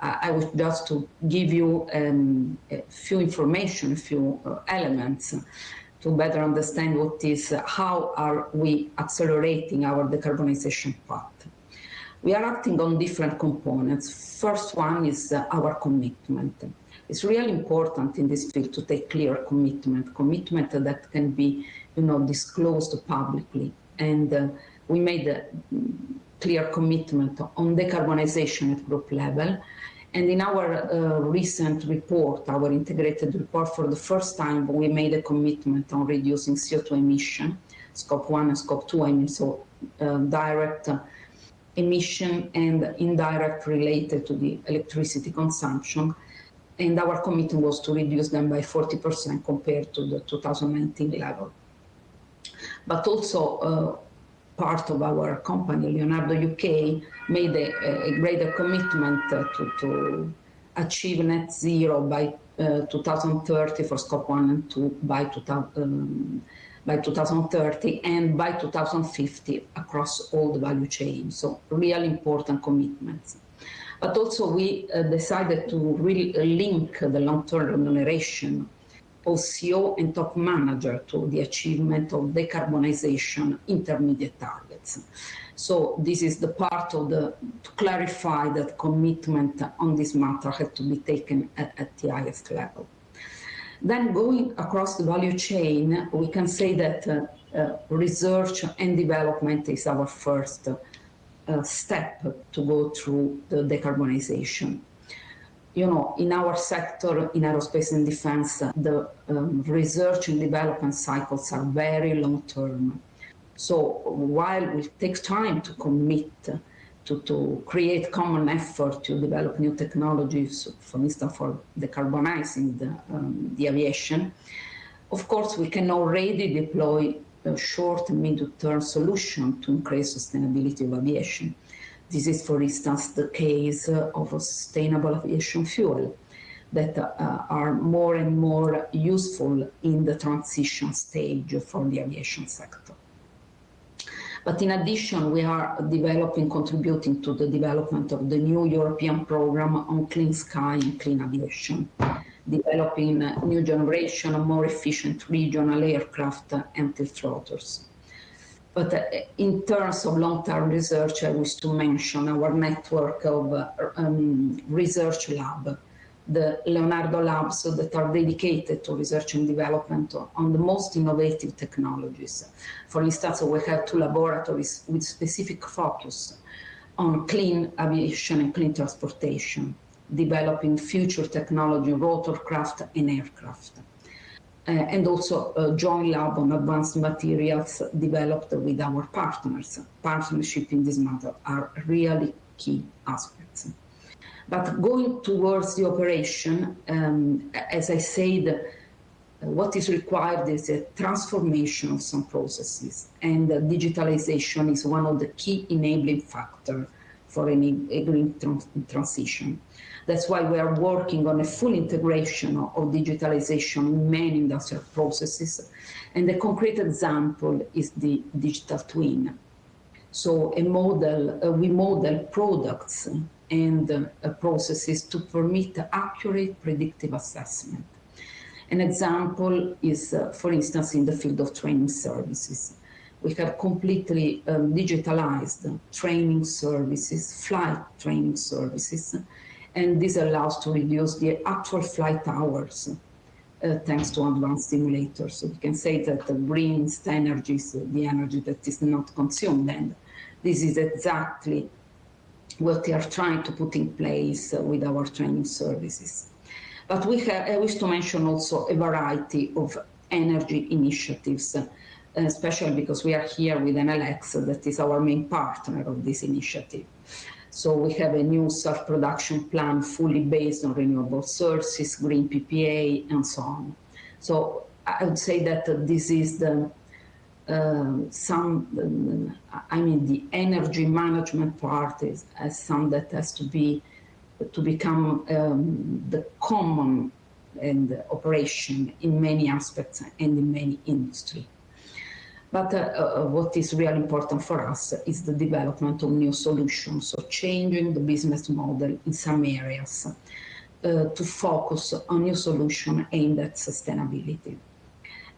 [SPEAKER 10] I would just to give you a few information, a few elements to better understand what is, how are we accelerating our decarbonization path. We are acting on different components. First one is our commitment. It's really important in this field to take clear commitment that can be, disclosed publicly. And we made a clear commitment on decarbonization at group level. And in our recent report, our integrated report, for the first time, we made a commitment on reducing CO2 emission, scope 1 and scope 2, I mean, so direct emission and indirect related to the electricity consumption. And our commitment was to reduce them by 40% compared to the 2019 level. But also part of our company, Leonardo UK, made a greater commitment to achieve net zero by 2030 for scope 1 and 2 by 2030 and by 2050 across all the value chain. So really important commitments. But also we decided to really link the long-term remuneration of CEO and top manager to the achievement of decarbonization intermediate targets. So this is the part of to clarify that commitment on this matter had to be taken at the highest level. Then going across the value chain, we can say that research and development is our first step to go through the decarbonization. In our sector, in aerospace and defense, the research and development cycles are very long-term. So while it takes time to commit to create common effort to develop new technologies, for instance, for decarbonizing the aviation, of course, we can already deploy a short and mid-term solution to increase sustainability of aviation. This is, for instance, the case of a sustainable aviation fuel that are more and more useful in the transition stage for the aviation sector. But in addition, we are contributing to the development of the new European program on clean sky and clean aviation, developing a new generation of more efficient regional aircraft and tilt rotors. But in terms of long-term research, I wish to mention our network of research labs, the Leonardo Labs that are dedicated to research and development on the most innovative technologies. For instance, we have 2 laboratories with specific focus on clean aviation and clean transportation, developing future technology, rotorcraft and aircraft. And also a joint lab on advanced materials developed with our partners. Partnership in this matter are really key aspects. But going towards the operation, as I said, what is required is a transformation of some processes, and digitalization is one of the key enabling factors for a green transition. That's why we are working on a full integration of digitalization in many industrial processes. And a concrete example is the digital twin. So we model products and processes to permit accurate predictive assessment. An example is, for instance, in the field of training services. We have completely digitalized training services, flight training services, and this allows to reduce the actual flight hours thanks to advanced simulators. So we can say that the brings the energy that is not consumed, and this is exactly what we are trying to put in place with our training services. But I wish to mention also a variety of energy initiatives, especially because we are here with Enel X, that is our main partner of this initiative. So we have a new self-production plan fully based on renewable sources, green PPA, and so on. So I would say that this is the energy management part is some that has to become the common and operation in many aspects and in many industries. But what is really important for us is the development of new solutions, so changing the business model in some areas to focus on new solutions aimed at sustainability.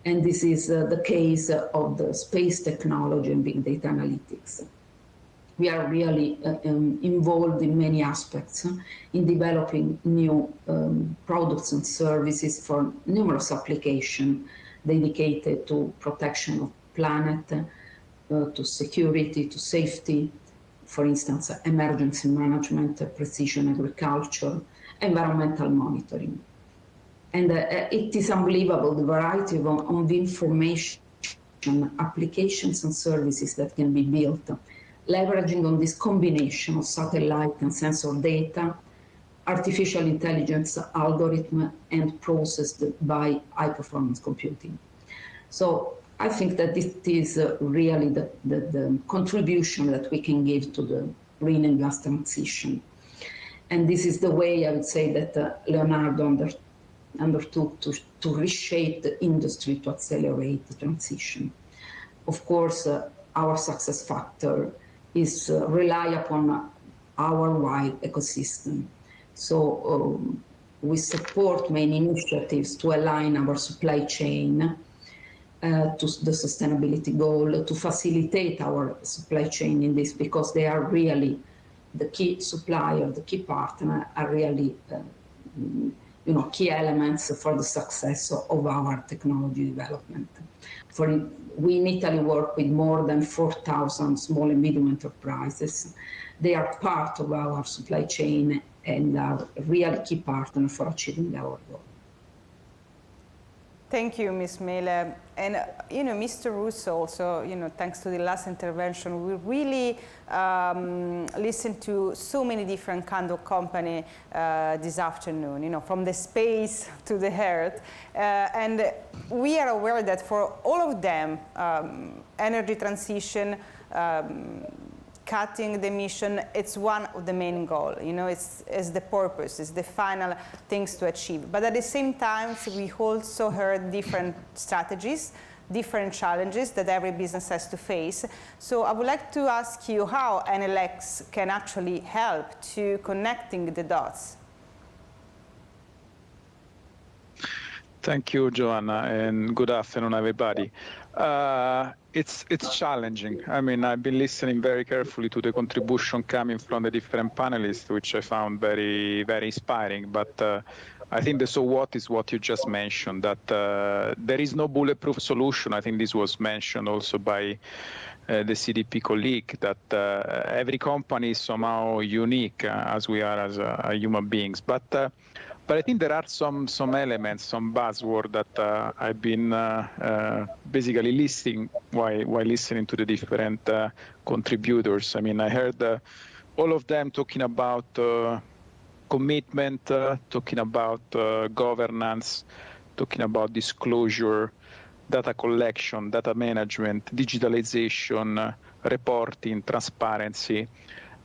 [SPEAKER 10] And this is the case of the space technology and big data analytics. We are really involved in many aspects in developing new products and services for numerous applications dedicated to protection of planet, to security, to safety, for instance, emergency management, precision agriculture, environmental monitoring. And it is unbelievable the variety of information, applications and services that can be built, leveraging on this combination of satellite and sensor data, artificial intelligence algorithm, and processed by high-performance computing. So I think that this is really the contribution that we can give to the green and just transition. And this is the way I would say that Leonardo undertook to reshape the industry to accelerate the transition. Of course, our success factor is rely upon our wide ecosystem. So we support many initiatives to align our supply chain to the sustainability goal, to facilitate our supply chain in this, because they are really the key supplier, the key partner, are really key elements for the success of our technology development. We in Italy work with more than 4,000 small and medium enterprises. They are part of our supply chain and are really key partner for achieving our goal.
[SPEAKER 1] Thank you, Ms. Mele. And, Mr. Russo also, thanks to the last intervention, we really listened to so many different kind of company this afternoon, from the space to the earth. And we are aware that for all of them, energy transition, cutting the emission, it's one of the main goals. It's the purpose, it's the final things to achieve. But at the same time, we also heard different strategies, different challenges that every business has to face. So I would like to ask you how Enel X can actually help to connecting the dots.
[SPEAKER 12] Thank you, Joanna, and good afternoon, everybody. It's challenging. I mean, I've been listening very carefully to the contribution coming from the different panelists, which I found very, very inspiring. But I think the so what is what you just mentioned, that there is no bulletproof solution. I think this was mentioned also by the CDP colleague, that every company is somehow unique as we are as human beings. But I think there are some elements, some buzzwords that I've been basically listing while listening to the different contributors. I mean, I heard all of them talking about commitment, talking about governance, talking about disclosure, data collection, data management, digitalization, reporting, transparency.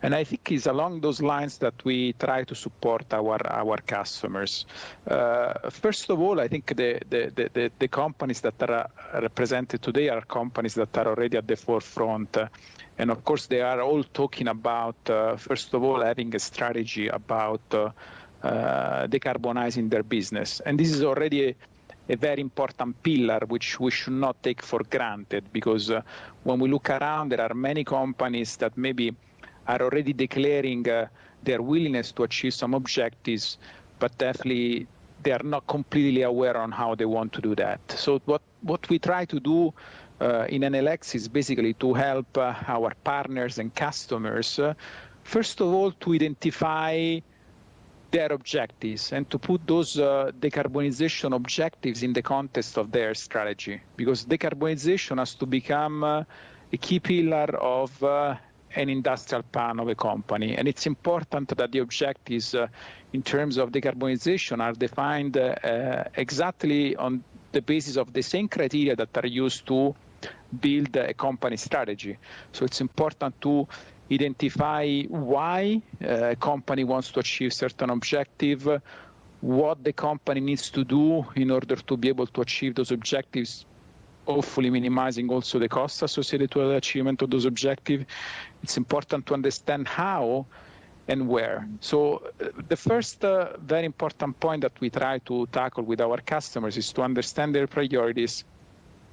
[SPEAKER 12] And I think it's along those lines that we try to support our customers. First of all, I think the companies that are represented today are companies that are already at the forefront. And of course, they are all talking about, first of all, having a strategy about decarbonizing their business. And this is already a very important pillar, which we should not take for granted, because when we look around, there are many companies that maybe are already declaring their willingness to achieve some objectives, but definitely they are not completely aware on how they want to do that. So what we try to do in Enel X is basically to help our partners and customers, first of all, to identify their objectives and to put those decarbonization objectives in the context of their strategy, because decarbonization has to become a key pillar of an industrial plan of a company. And it's important that the objectives in terms of decarbonization are defined exactly on the basis of the same criteria that are used to build a company strategy. So it's important to identify why a company wants to achieve certain objective, what the company needs to do in order to be able to achieve those objectives, hopefully minimizing also the costs associated to the achievement of those objectives. It's important to understand how and where. So the first very important point that we try to tackle with our customers is to understand their priorities,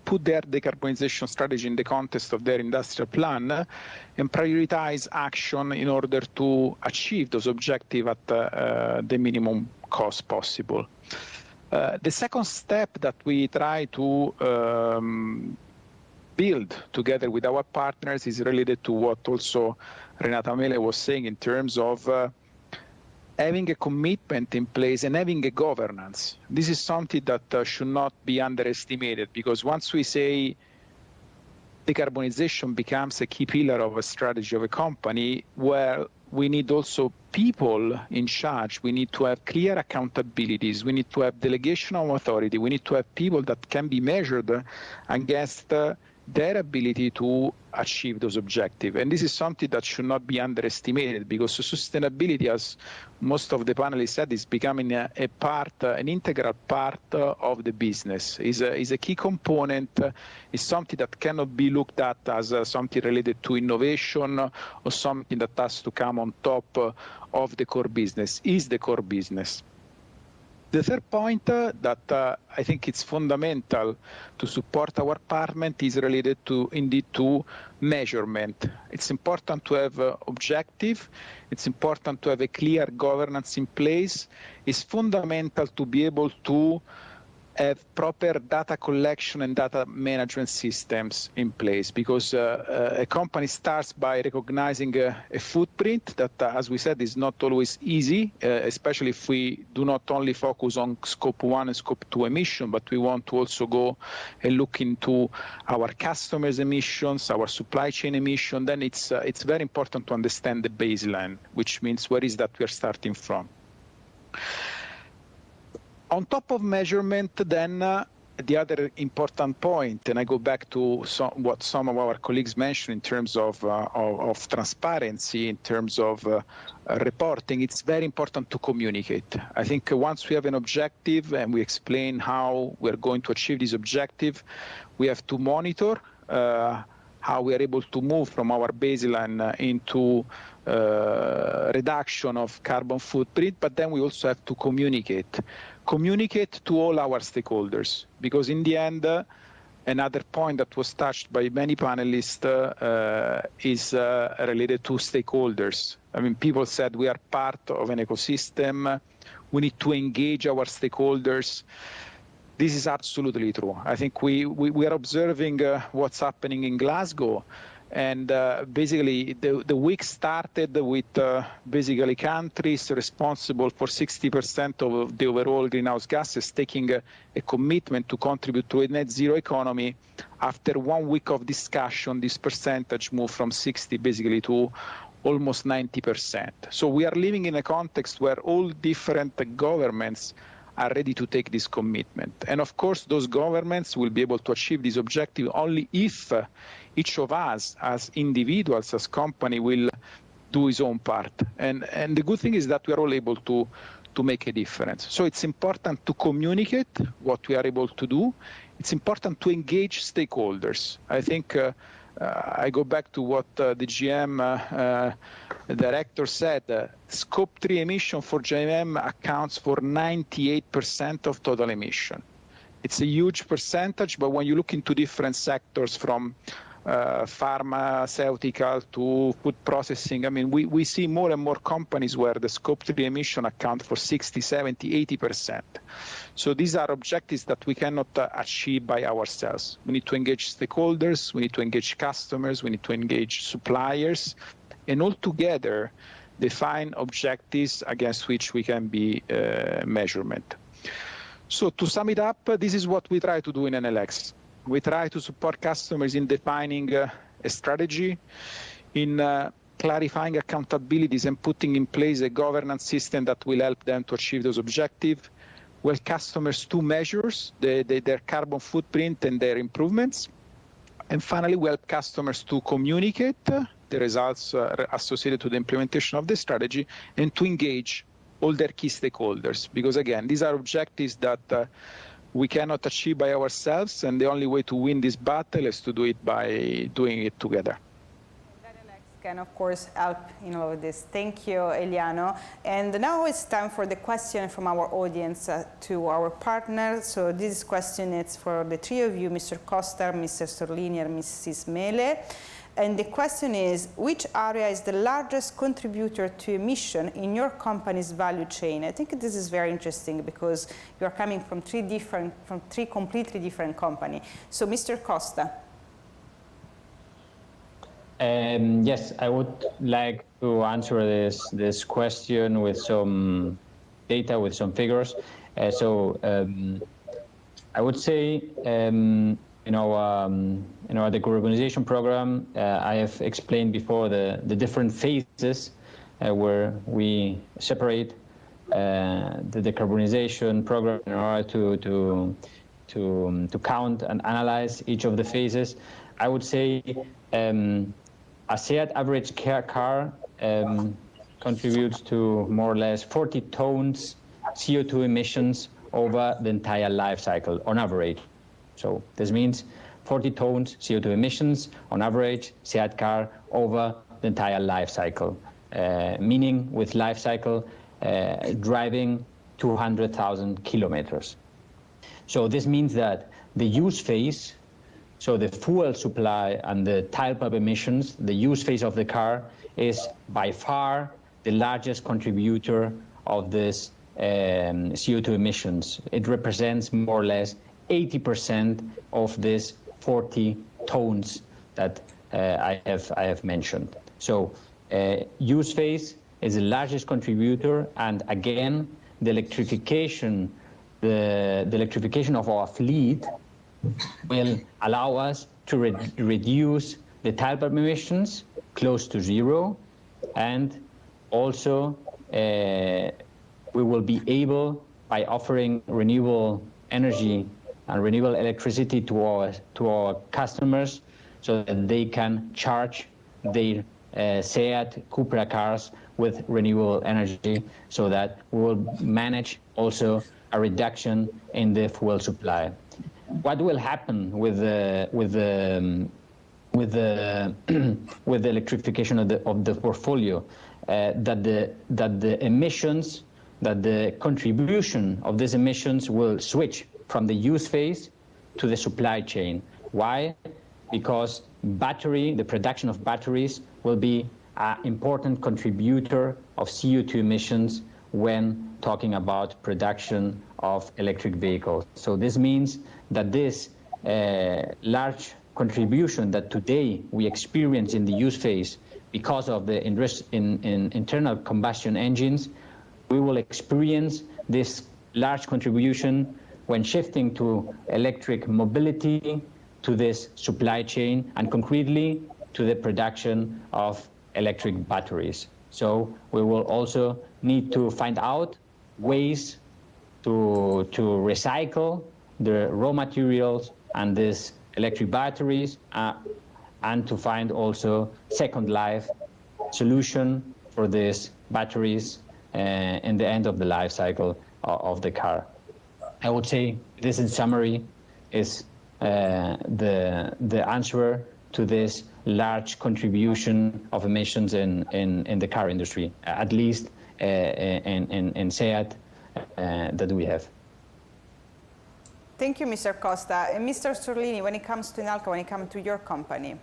[SPEAKER 12] put their decarbonization strategy in the context of their industrial plan, and prioritize action in order to achieve those objectives at the minimum cost possible. The second step that we try to build together with our partners is related to what also Renata Mele was saying in terms of having a commitment in place and having a governance. This is something that should not be underestimated, because once we say decarbonization becomes a key pillar of a strategy of a company, where we need also people in charge. We need to have clear accountabilities. We need to have delegation of authority. We need to have people that can be measured against their ability to achieve those objectives. And this is something that should not be underestimated, because sustainability, as most of the panelists said, is becoming an integral part of the business. Is a key component, is something that cannot be looked at as something related to innovation or something that has to come on top of the core business, is the core business. The third point that I think it's fundamental to support our partner is related to, indeed, to measurement. It's important to have objective. It's important to have a clear governance in place. It's fundamental to be able to have proper data collection and data management systems in place, because a company starts by recognizing a footprint that, as we said, is not always easy, especially if we do not only focus on scope 1 and scope 2 emission, but we want to also go and look into our customers' emissions, our supply chain emission. Then it's very important to understand the baseline, which means where is that we're starting from. On top of measurement, then the other important point, and I go back to what some of our colleagues mentioned in terms of transparency, in terms of reporting, it's very important to communicate. I think once we have an objective and we explain how we're going to achieve this objective, we have to monitor how we are able to move from our baseline into reduction of carbon footprint, but then we also have to communicate to all our stakeholders, because in the end, another point that was touched by many panelists is related to stakeholders. I mean, people said we are part of an ecosystem. We need to engage our stakeholders. This is absolutely true. I think we are observing what's happening in Glasgow. And basically, the week started with basically countries responsible for 60% of the overall greenhouse gases taking a commitment to contribute to a net zero economy. After 1 week of discussion, this percentage moved from 60 basically to almost 90%. So we are living in a context where all different governments are ready to take this commitment. And of course, those governments will be able to achieve this objective only if each of us as individuals, as company, will do his own part. And the good thing is that we are all able to make a difference. So it's important to communicate what we are able to do. It's important to engage stakeholders. I think I go back to what the GM director said. Scope 3 emission for GM accounts for 98% of total emission. It's a huge percentage, but when you look into different sectors from pharmaceutical to food processing, I mean, we see more and more companies where the scope 3 emission account for 60, 70, 80%. So these are objectives that we cannot achieve by ourselves. We need to engage stakeholders, we need to engage customers, we need to engage suppliers, and all together define objectives against which we can be measurement. So to sum it up, this is what we try to do in Enel X. We try to support customers in defining a strategy, in clarifying accountabilities and putting in place a governance system that will help them to achieve those objectives. Well, customers to measure their carbon footprint and their improvements. And finally, we help customers to communicate the results associated to the implementation of the strategy and to engage all their key stakeholders. Because again, these are objectives that we cannot achieve by ourselves, and the only way to win this battle is to do it by doing it together.
[SPEAKER 1] Can of course help in all of this. Thank you, Eliano. And now it's time for the question from our audience to our partners. So this question is for the three of you, Mr. Costa, Mr. Sorlini, and Mrs. Mele. And the question is, which area is the largest contributor to emission in your company's value chain? I think this is very interesting because you are coming from three completely different companies. So Mr. Costa.
[SPEAKER 8] Yes, I would like to answer this question with some data, with some figures. I would say, the decarbonization program, I have explained before the different phases where we separate the decarbonization program in order to count and analyze each of the phases. I would say a SEAT average car contributes to more or less 40 tons CO2 emissions over the entire life cycle on average. So this means 40 tons CO2 emissions on average SEAT car over the entire life cycle, meaning with life cycle driving 200,000 kilometers. So this means that the use phase, so the fuel supply and the tailpipe emissions, the use phase of the car is by far the largest contributor of this CO2 emissions. It represents more or less 80% of this 40 tons that I have mentioned. So use phase is the largest contributor, and again, the electrification of our fleet will allow us to reduce the tailpipe emissions close to zero, and also we will be able, by offering renewable energy and renewable electricity to our customers, so that they can charge their SEAT Cupra cars with renewable energy, so that we will manage also a reduction in the fuel supply. What will happen with the electrification of the portfolio? That the emissions, that the contribution of these emissions will switch from the use phase to the supply chain. Why? Because the production of batteries will be an important contributor of CO2 emissions when talking about production of electric vehicles. So this means that this large contribution that today we experience in the use phase because of the internal combustion engines, we will experience this large contribution when shifting to electric mobility, to this supply chain, and concretely to the production of electric batteries. So we will also need to find out ways to recycle the raw materials and these electric batteries, and to find also second life solution for these batteries in the end of the life cycle of the car. I would say this, in summary, is the answer to this large contribution of emissions in the car industry, at least in SEAT that we have.
[SPEAKER 1] Thank you, Mr. Costa. And Mr. Sorlini, when it comes to Inalca, when it comes to your company?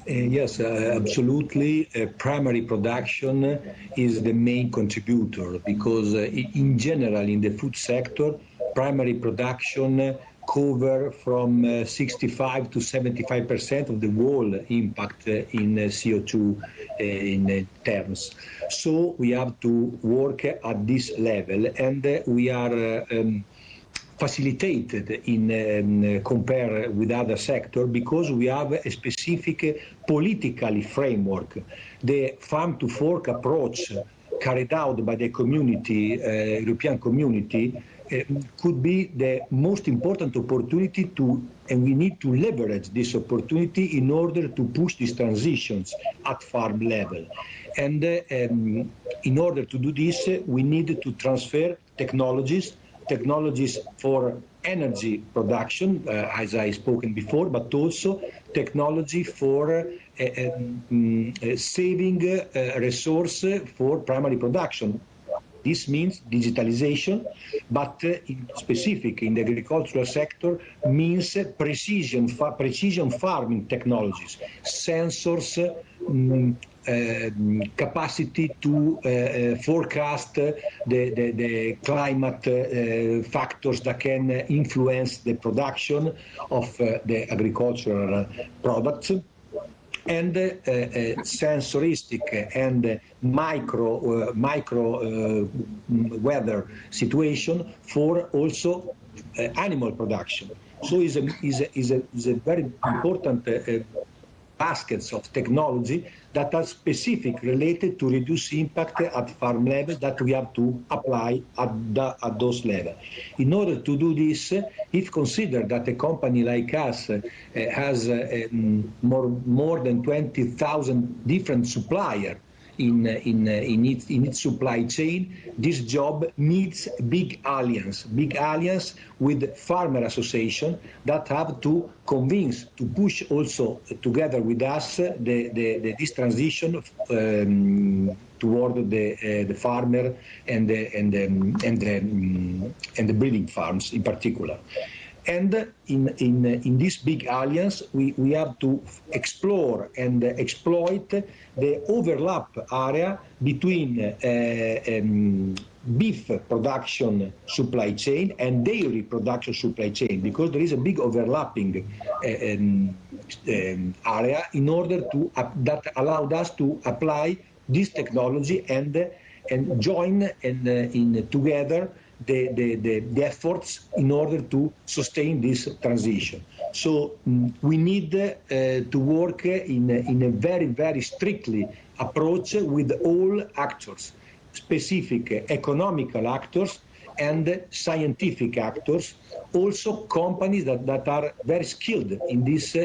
[SPEAKER 9] Yes, absolutely. Primary production is the main contributor because in general, in the food sector, primary production cover from 65 to 75% of the whole impact in CO2 in terms. So we have to work at this level, and we are facilitated in compare with other sectors because we have a specific political framework. The farm to fork approach carried out by the community, European community, could be the most important opportunity to, and we need to leverage this opportunity in order to push these transitions at farm level. And in order to do this, we need to transfer technologies for energy production, as I spoken before, but also technology for saving resource for primary production. This means digitalization, but specific in the agricultural sector means precision farming technologies, sensors, capacity to forecast the climate factors that can influence the production of the agricultural products, and sensoristic and micro weather situation for also animal production. So is a very important baskets of technology that are specific related to reduce impact at farm level that we have to apply at those levels. In order to do this, if consider that a company like us has more than 20,000 different suppliers in its supply chain, this job needs big alliance with farmer association that have to convince, to push also together with us this transition toward the farmer and the breeding farms in particular. And in this big alliance, we have to explore and exploit the overlap area between beef production supply chain and dairy production supply chain, because there is a big overlapping area in order to that allowed us to apply this technology and join in together the efforts in order to sustain this transition. So we need to work in a very, very strictly approach with all actors, specific economical actors and scientific actors, also companies that are very skilled in this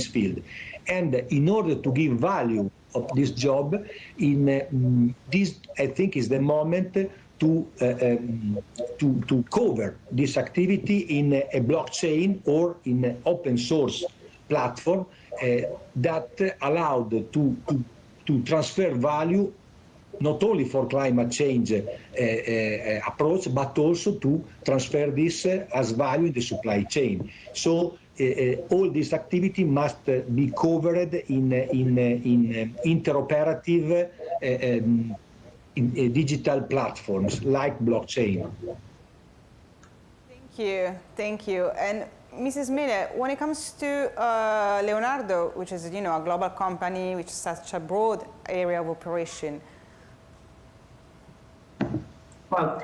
[SPEAKER 9] field. And in order to give value of this job, this I think is the moment to cover this activity in a blockchain or in an open source platform that allowed to transfer value not only for climate change approach, but also to transfer this as value in the supply chain. So all this activity must be covered in interoperative in digital platforms like blockchain.
[SPEAKER 1] Thank you. And Mrs. Miller, when it comes to Leonardo, which is a global company which is such a broad area of operation.
[SPEAKER 10] Well,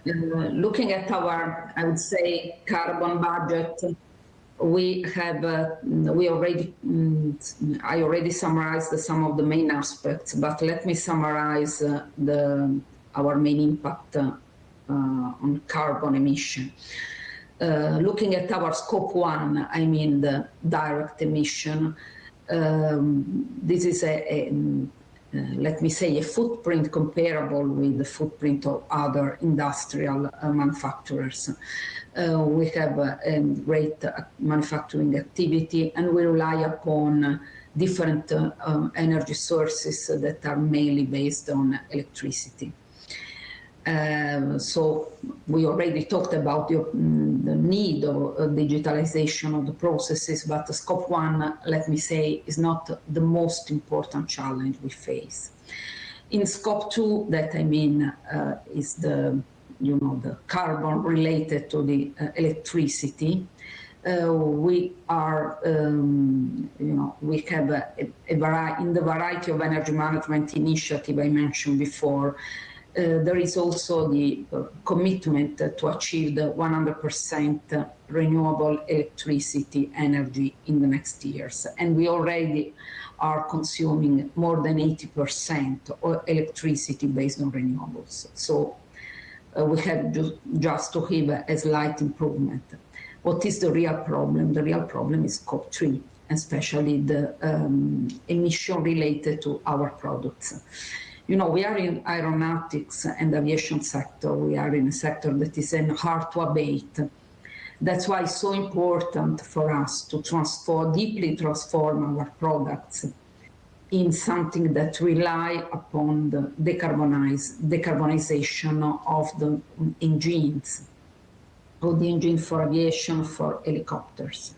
[SPEAKER 10] looking at our, I would say, carbon budget, we have I already summarized some of the main aspects, but let me summarize our main impact on carbon emission. Looking at our scope 1, I mean the direct emission, this is let me say a footprint comparable with the footprint of other industrial manufacturers. We have a great manufacturing activity, and we rely upon different energy sources that are mainly based on electricity. So we already talked about the need of digitalization of the processes, but the scope 1, let me say, is not the most important challenge we face. In scope 2, that I mean is the carbon related to the electricity. We are, we have in the variety of energy management initiative I mentioned before, there is also the commitment to achieve the 100% renewable electricity energy in the next years. And we already are consuming more than 80% of electricity based on renewables. So we had just to have a slight improvement. What is the real problem? The real problem is Scope 3, especially the emission related to our products. You know, we are in aeronautics and aviation sector. We are in a sector that is hard to abate. That's why it's so important for us to deeply transform our products in something that rely upon the decarbonization of the engines, or the engine for aviation, for helicopters.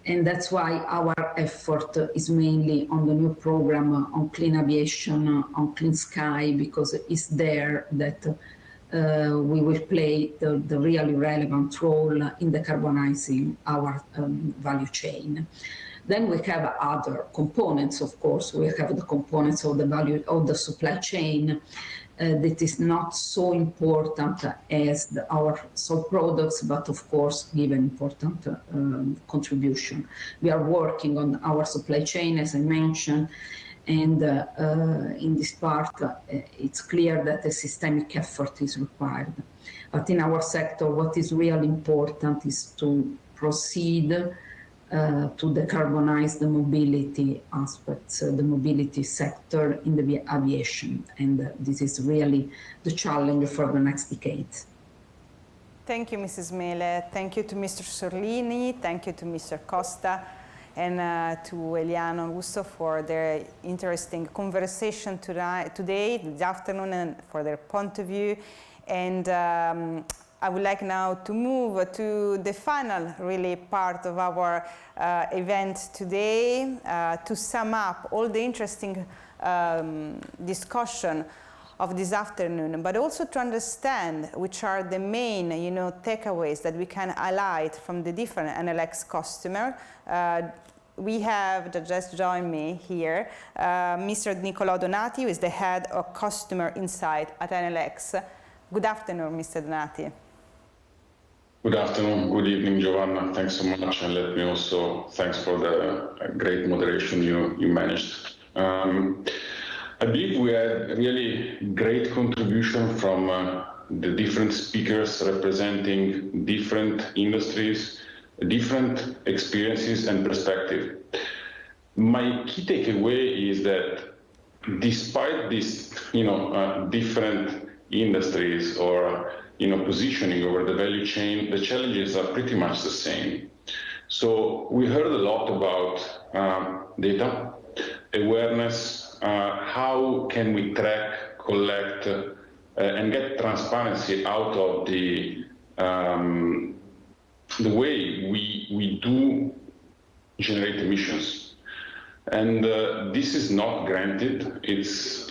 [SPEAKER 10] And that's why our effort is mainly on the new program on clean aviation, on clean sky, because it's there that we will play the really relevant role in decarbonizing our value chain. Then we have other components, of course. We have the components of the value of the supply chain that is not so important as our sole products, but of course give an important contribution. We are working on our supply chain, as I mentioned, and in this part, it's clear that a systemic effort is required. But in our sector, what is really important is to proceed to decarbonize the mobility aspects, the mobility sector in the aviation. And this is really the challenge for the next decade.
[SPEAKER 1] Thank you, Mrs. Mele. Thank you to Mr. Sorlini. Thank you to Mr. Costa and to Eliano and Augusto for their interesting conversation today, this afternoon, and for their point of view. And I would like now to move to the final really part of our event today, to sum up all the interesting discussion of this afternoon, but also to understand which are the main, takeaways that we can highlight from the different Enel X customers. We have just joined me here, Mr. Nicolò Donati, who is the head of customer insight at Enel X. Good afternoon, Mr. Donati.
[SPEAKER 13] Good afternoon, good evening, Giovanna. Thanks so much, and let me also thanks for the great moderation you managed. I believe we had really great contribution from the different speakers representing different industries, different experiences and perspective. My key takeaway is that despite these, different industries or positioning over the value chain, the challenges are pretty much the same. So we heard a lot about data, awareness, how can we track, collect, and get transparency out of the way we do generate emissions. And this is not granted. It's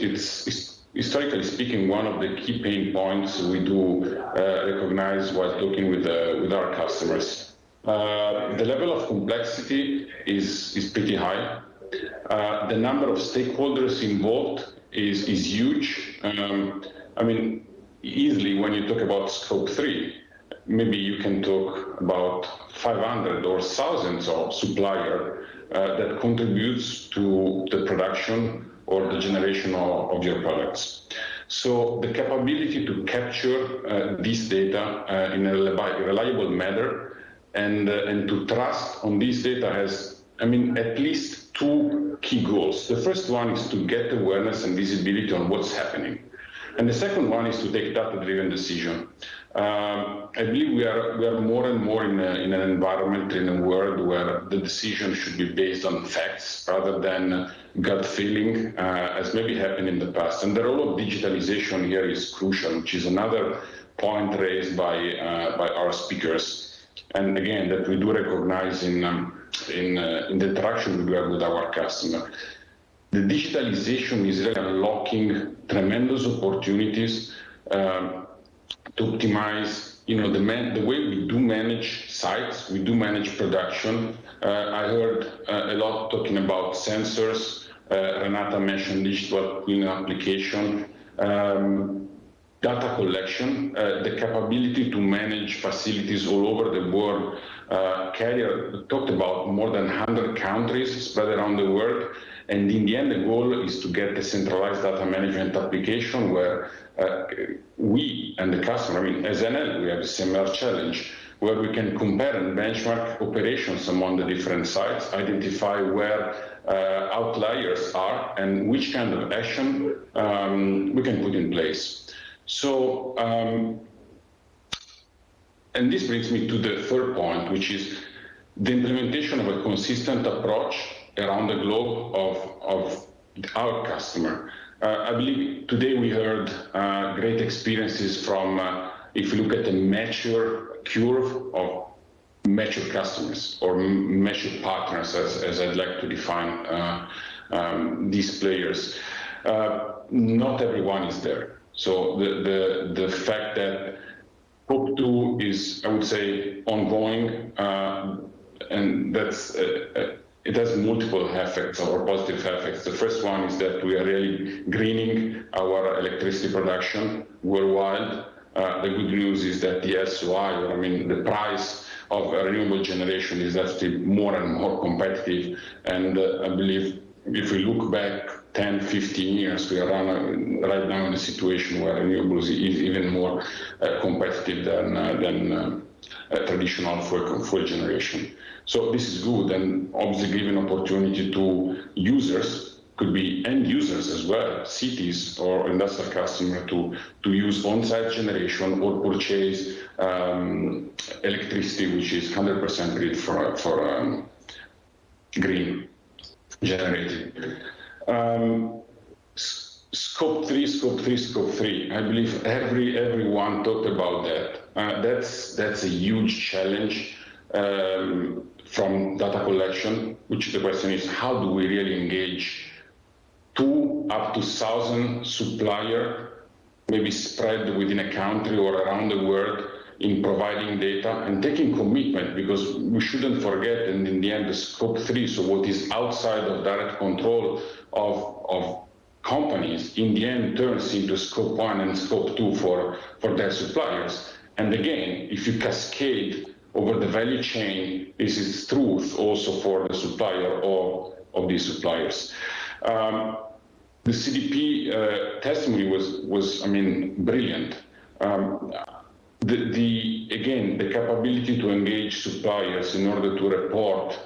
[SPEAKER 13] historically speaking, one of the key pain points we do recognize while talking with our customers. The level of complexity is pretty high. The number of stakeholders involved is huge. I mean, easily when you talk about Scope 3, maybe you can talk about 500 or thousands of suppliers that contributes to the production or the generation of your products. So the capability to capture this data in a reliable manner and to trust on this data has, at least two key goals. The first one is to get awareness and visibility on what's happening. And the second one is to take data-driven decision. I believe we are more and more in an environment, in a world where the decision should be based on facts rather than gut feeling, as maybe happened in the past. And the role of digitalization here is crucial, which is another point raised by our speakers. And again, that we do recognize in the interaction we have with our customer. The digitalization is really unlocking tremendous opportunities to optimize, the way we do manage sites, we do manage production. I heard a lot talking about sensors. Renata mentioned digital twin application, data collection, the capability to manage facilities all over the world. Carrier talked about more than 100 countries spread around the world. And in the end, the goal is to get a centralized data management application where we and the customer, I mean, as Enel, we have a similar challenge, where we can compare and benchmark operations among the different sites, identify where outliers are, and which kind of action we can put in place. So, and this brings me to the third point, which is the implementation of a consistent approach around the globe of our customer. I believe today we heard great experiences from, if you look at the mature curve of mature customers or mature partners, as I'd like to define these players. Not everyone is there. So the fact that Scope 2 is, I would say, ongoing, and that's it has multiple effects or positive effects. The first one is that we are really greening our electricity production worldwide. The good news is that the SOI, or I mean the price of renewable generation, is actually more and more competitive. And I believe if we look back 10, 15 years, we are right now in a situation where renewables is even more competitive than traditional fuel generation. So this is good, and obviously giving opportunity to users, could be end users as well, cities or industrial customer, to use on-site generation or purchase electricity, which is 100% grid for green generated. Scope 3, Scope 3, Scope 3. I believe everyone talked about that. That's a huge challenge from data collection, which the question is, how do we really engage 2 up to 1,000 suppliers, maybe spread within a country or around the world, in providing data and taking commitment, because we shouldn't forget, and in the end, the Scope 3, so what is outside of direct control of companies, in the end turns into Scope 1 and Scope 2 for their suppliers. And again, if you cascade over the value chain, this is truth also for the supplier or of these suppliers. The CDP testimony was, I mean, brilliant. Again, the capability to engage suppliers in order to report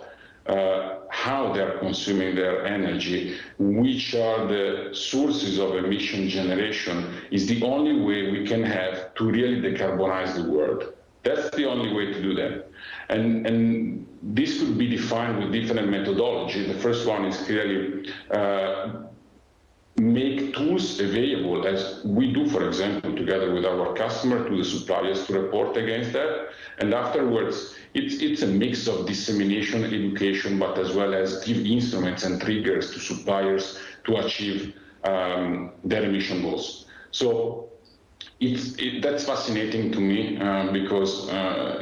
[SPEAKER 13] how they're consuming their energy, which are the sources of emission generation, is the only way we can have to really decarbonize the world. That's the only way to do that. And this could be defined with different methodology. The first one is clearly make tools available, as we do, for example, together with our customer, to the suppliers to report against that. And afterwards, it's a mix of dissemination, education, but as well as give instruments and triggers to suppliers to achieve their emission goals. So that's fascinating to me because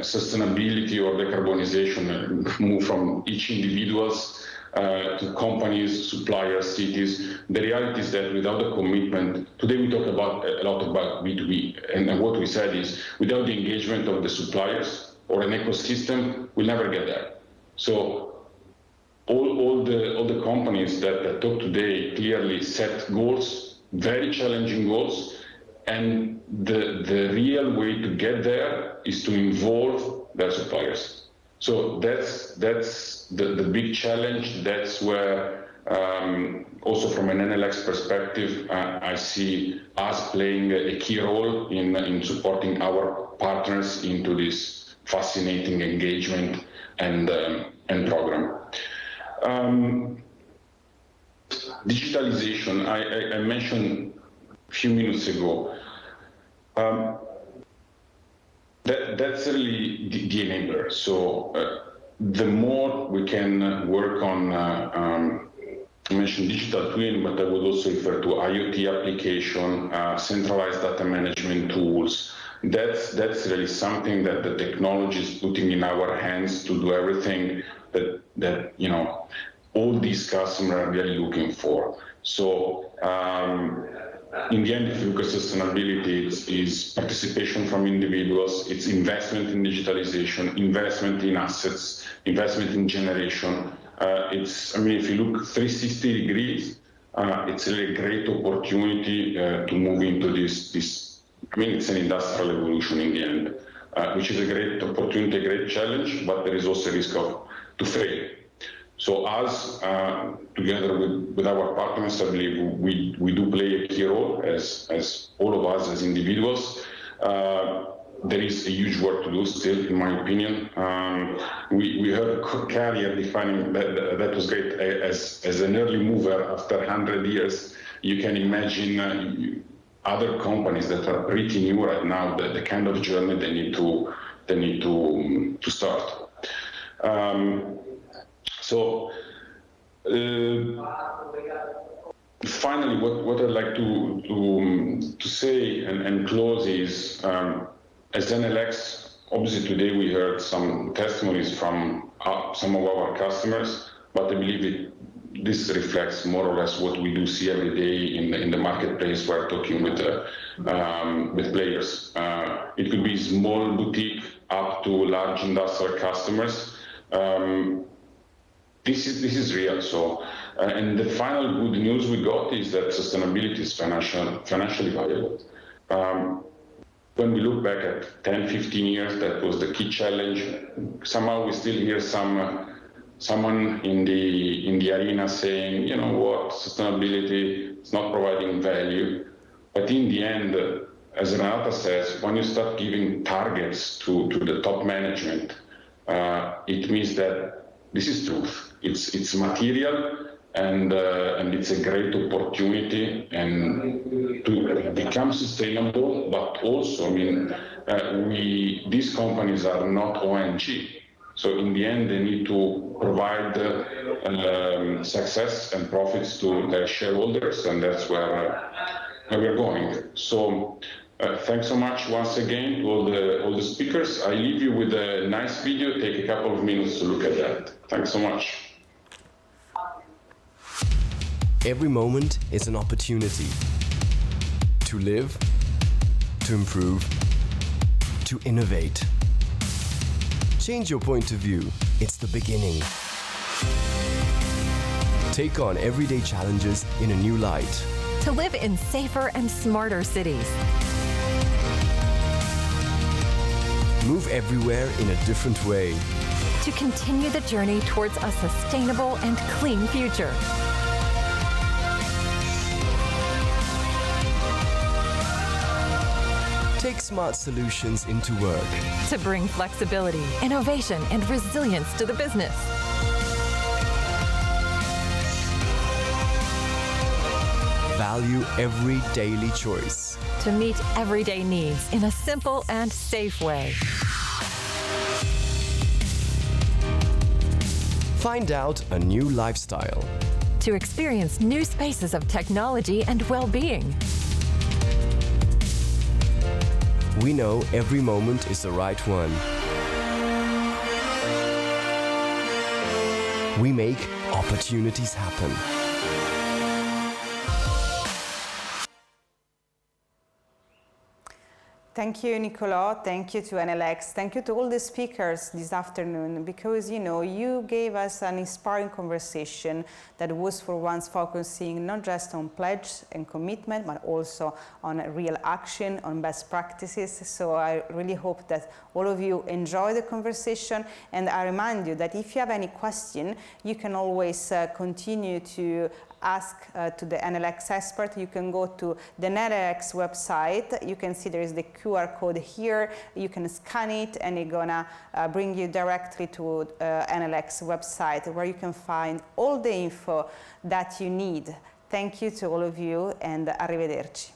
[SPEAKER 13] sustainability or decarbonization move from each individuals to companies, suppliers, cities. The reality is that without the commitment, today we talk about a lot about B2B, and what we said is without the engagement of the suppliers or an ecosystem, we'll never get there. So all the companies that talk today clearly set goals, very challenging goals, and the real way to get there is to involve their suppliers. So that's the big challenge. That's where also from an Enel X perspective, I see us playing a key role in supporting our partners into this fascinating engagement and program. Digitalization, I mentioned a few minutes ago. That's really the enabler. So the more we can work on, I mentioned digital twin, but I would also refer to IoT application, centralized data management tools. That's really something that the technology is putting in our hands to do everything that you know all these customers are really looking for. So in the end, if you look at sustainability, it's participation from individuals, it's investment in digitalization, investment in assets, investment in generation, I mean, if you look 360 degrees, it's really a great opportunity to move into this. I mean, it's an industrial evolution in the end, which is a great opportunity, a great challenge, but there is also a risk to fail. So us, together with our partners, I believe we do play a key role as all of us as individuals. There is a huge work to do still, in my opinion. We heard Carrier defining that was great as an early mover after 100 years. You can imagine other companies that are pretty new right now, the kind of journey they need to start. Finally, what I'd like to say and close is, as Enel X, obviously today we heard some testimonies from some of our customers, but I believe this reflects more or less what we do see every day in the marketplace. We're talking with players. It could be small boutique up to large industrial customers. This is real. So, and the final good news we got is that sustainability is financially valuable. When we look back at 10, 15 years, that was the key challenge. Somehow we still hear someone in the arena saying, you know what, sustainability is not providing value. But in the end, as Renata says, when you start giving targets to the top management, it means that this is truth. It's material, and it's a great opportunity and to become sustainable. But also, I mean, these companies are not ONG. So in the end, they need to provide success and profits to their shareholders, and that's where we're going. So thanks so much once again to all the speakers. I leave you with a nice video. Take a couple of minutes to look at that. Thanks so much.
[SPEAKER 14] Every moment is an opportunity to live, to improve, to innovate. Change your point of view. It's the beginning. Take on everyday challenges in a new light.
[SPEAKER 15] To live in safer and smarter cities.
[SPEAKER 14] Move everywhere in a different way.
[SPEAKER 15] To continue the journey towards a sustainable and clean future.
[SPEAKER 14] Take smart solutions into work.
[SPEAKER 15] To bring flexibility, innovation, and resilience to the business.
[SPEAKER 14] Value every daily choice.
[SPEAKER 15] To meet everyday needs in a simple and safe way.
[SPEAKER 14] Find out a new lifestyle.
[SPEAKER 15] To experience new spaces of technology and well-being.
[SPEAKER 14] We know every moment is the right one. We make opportunities happen.
[SPEAKER 1] Thank you, Nicola. Thank you to Enel X. Thank you to all the speakers this afternoon, because you gave us an inspiring conversation that was for once focusing not just on pledge and commitment, but also on real action, on best practices. So I really hope that all of you enjoy the conversation, and I remind you that if you have any question, you can always continue to ask to the Enel X expert. You can go to the Enel X website. You can see there is the QR code here. You can scan it, and it's gonna bring you directly to Enel X website, where you can find all the info that you need. Thank you to all of you, and arrivederci.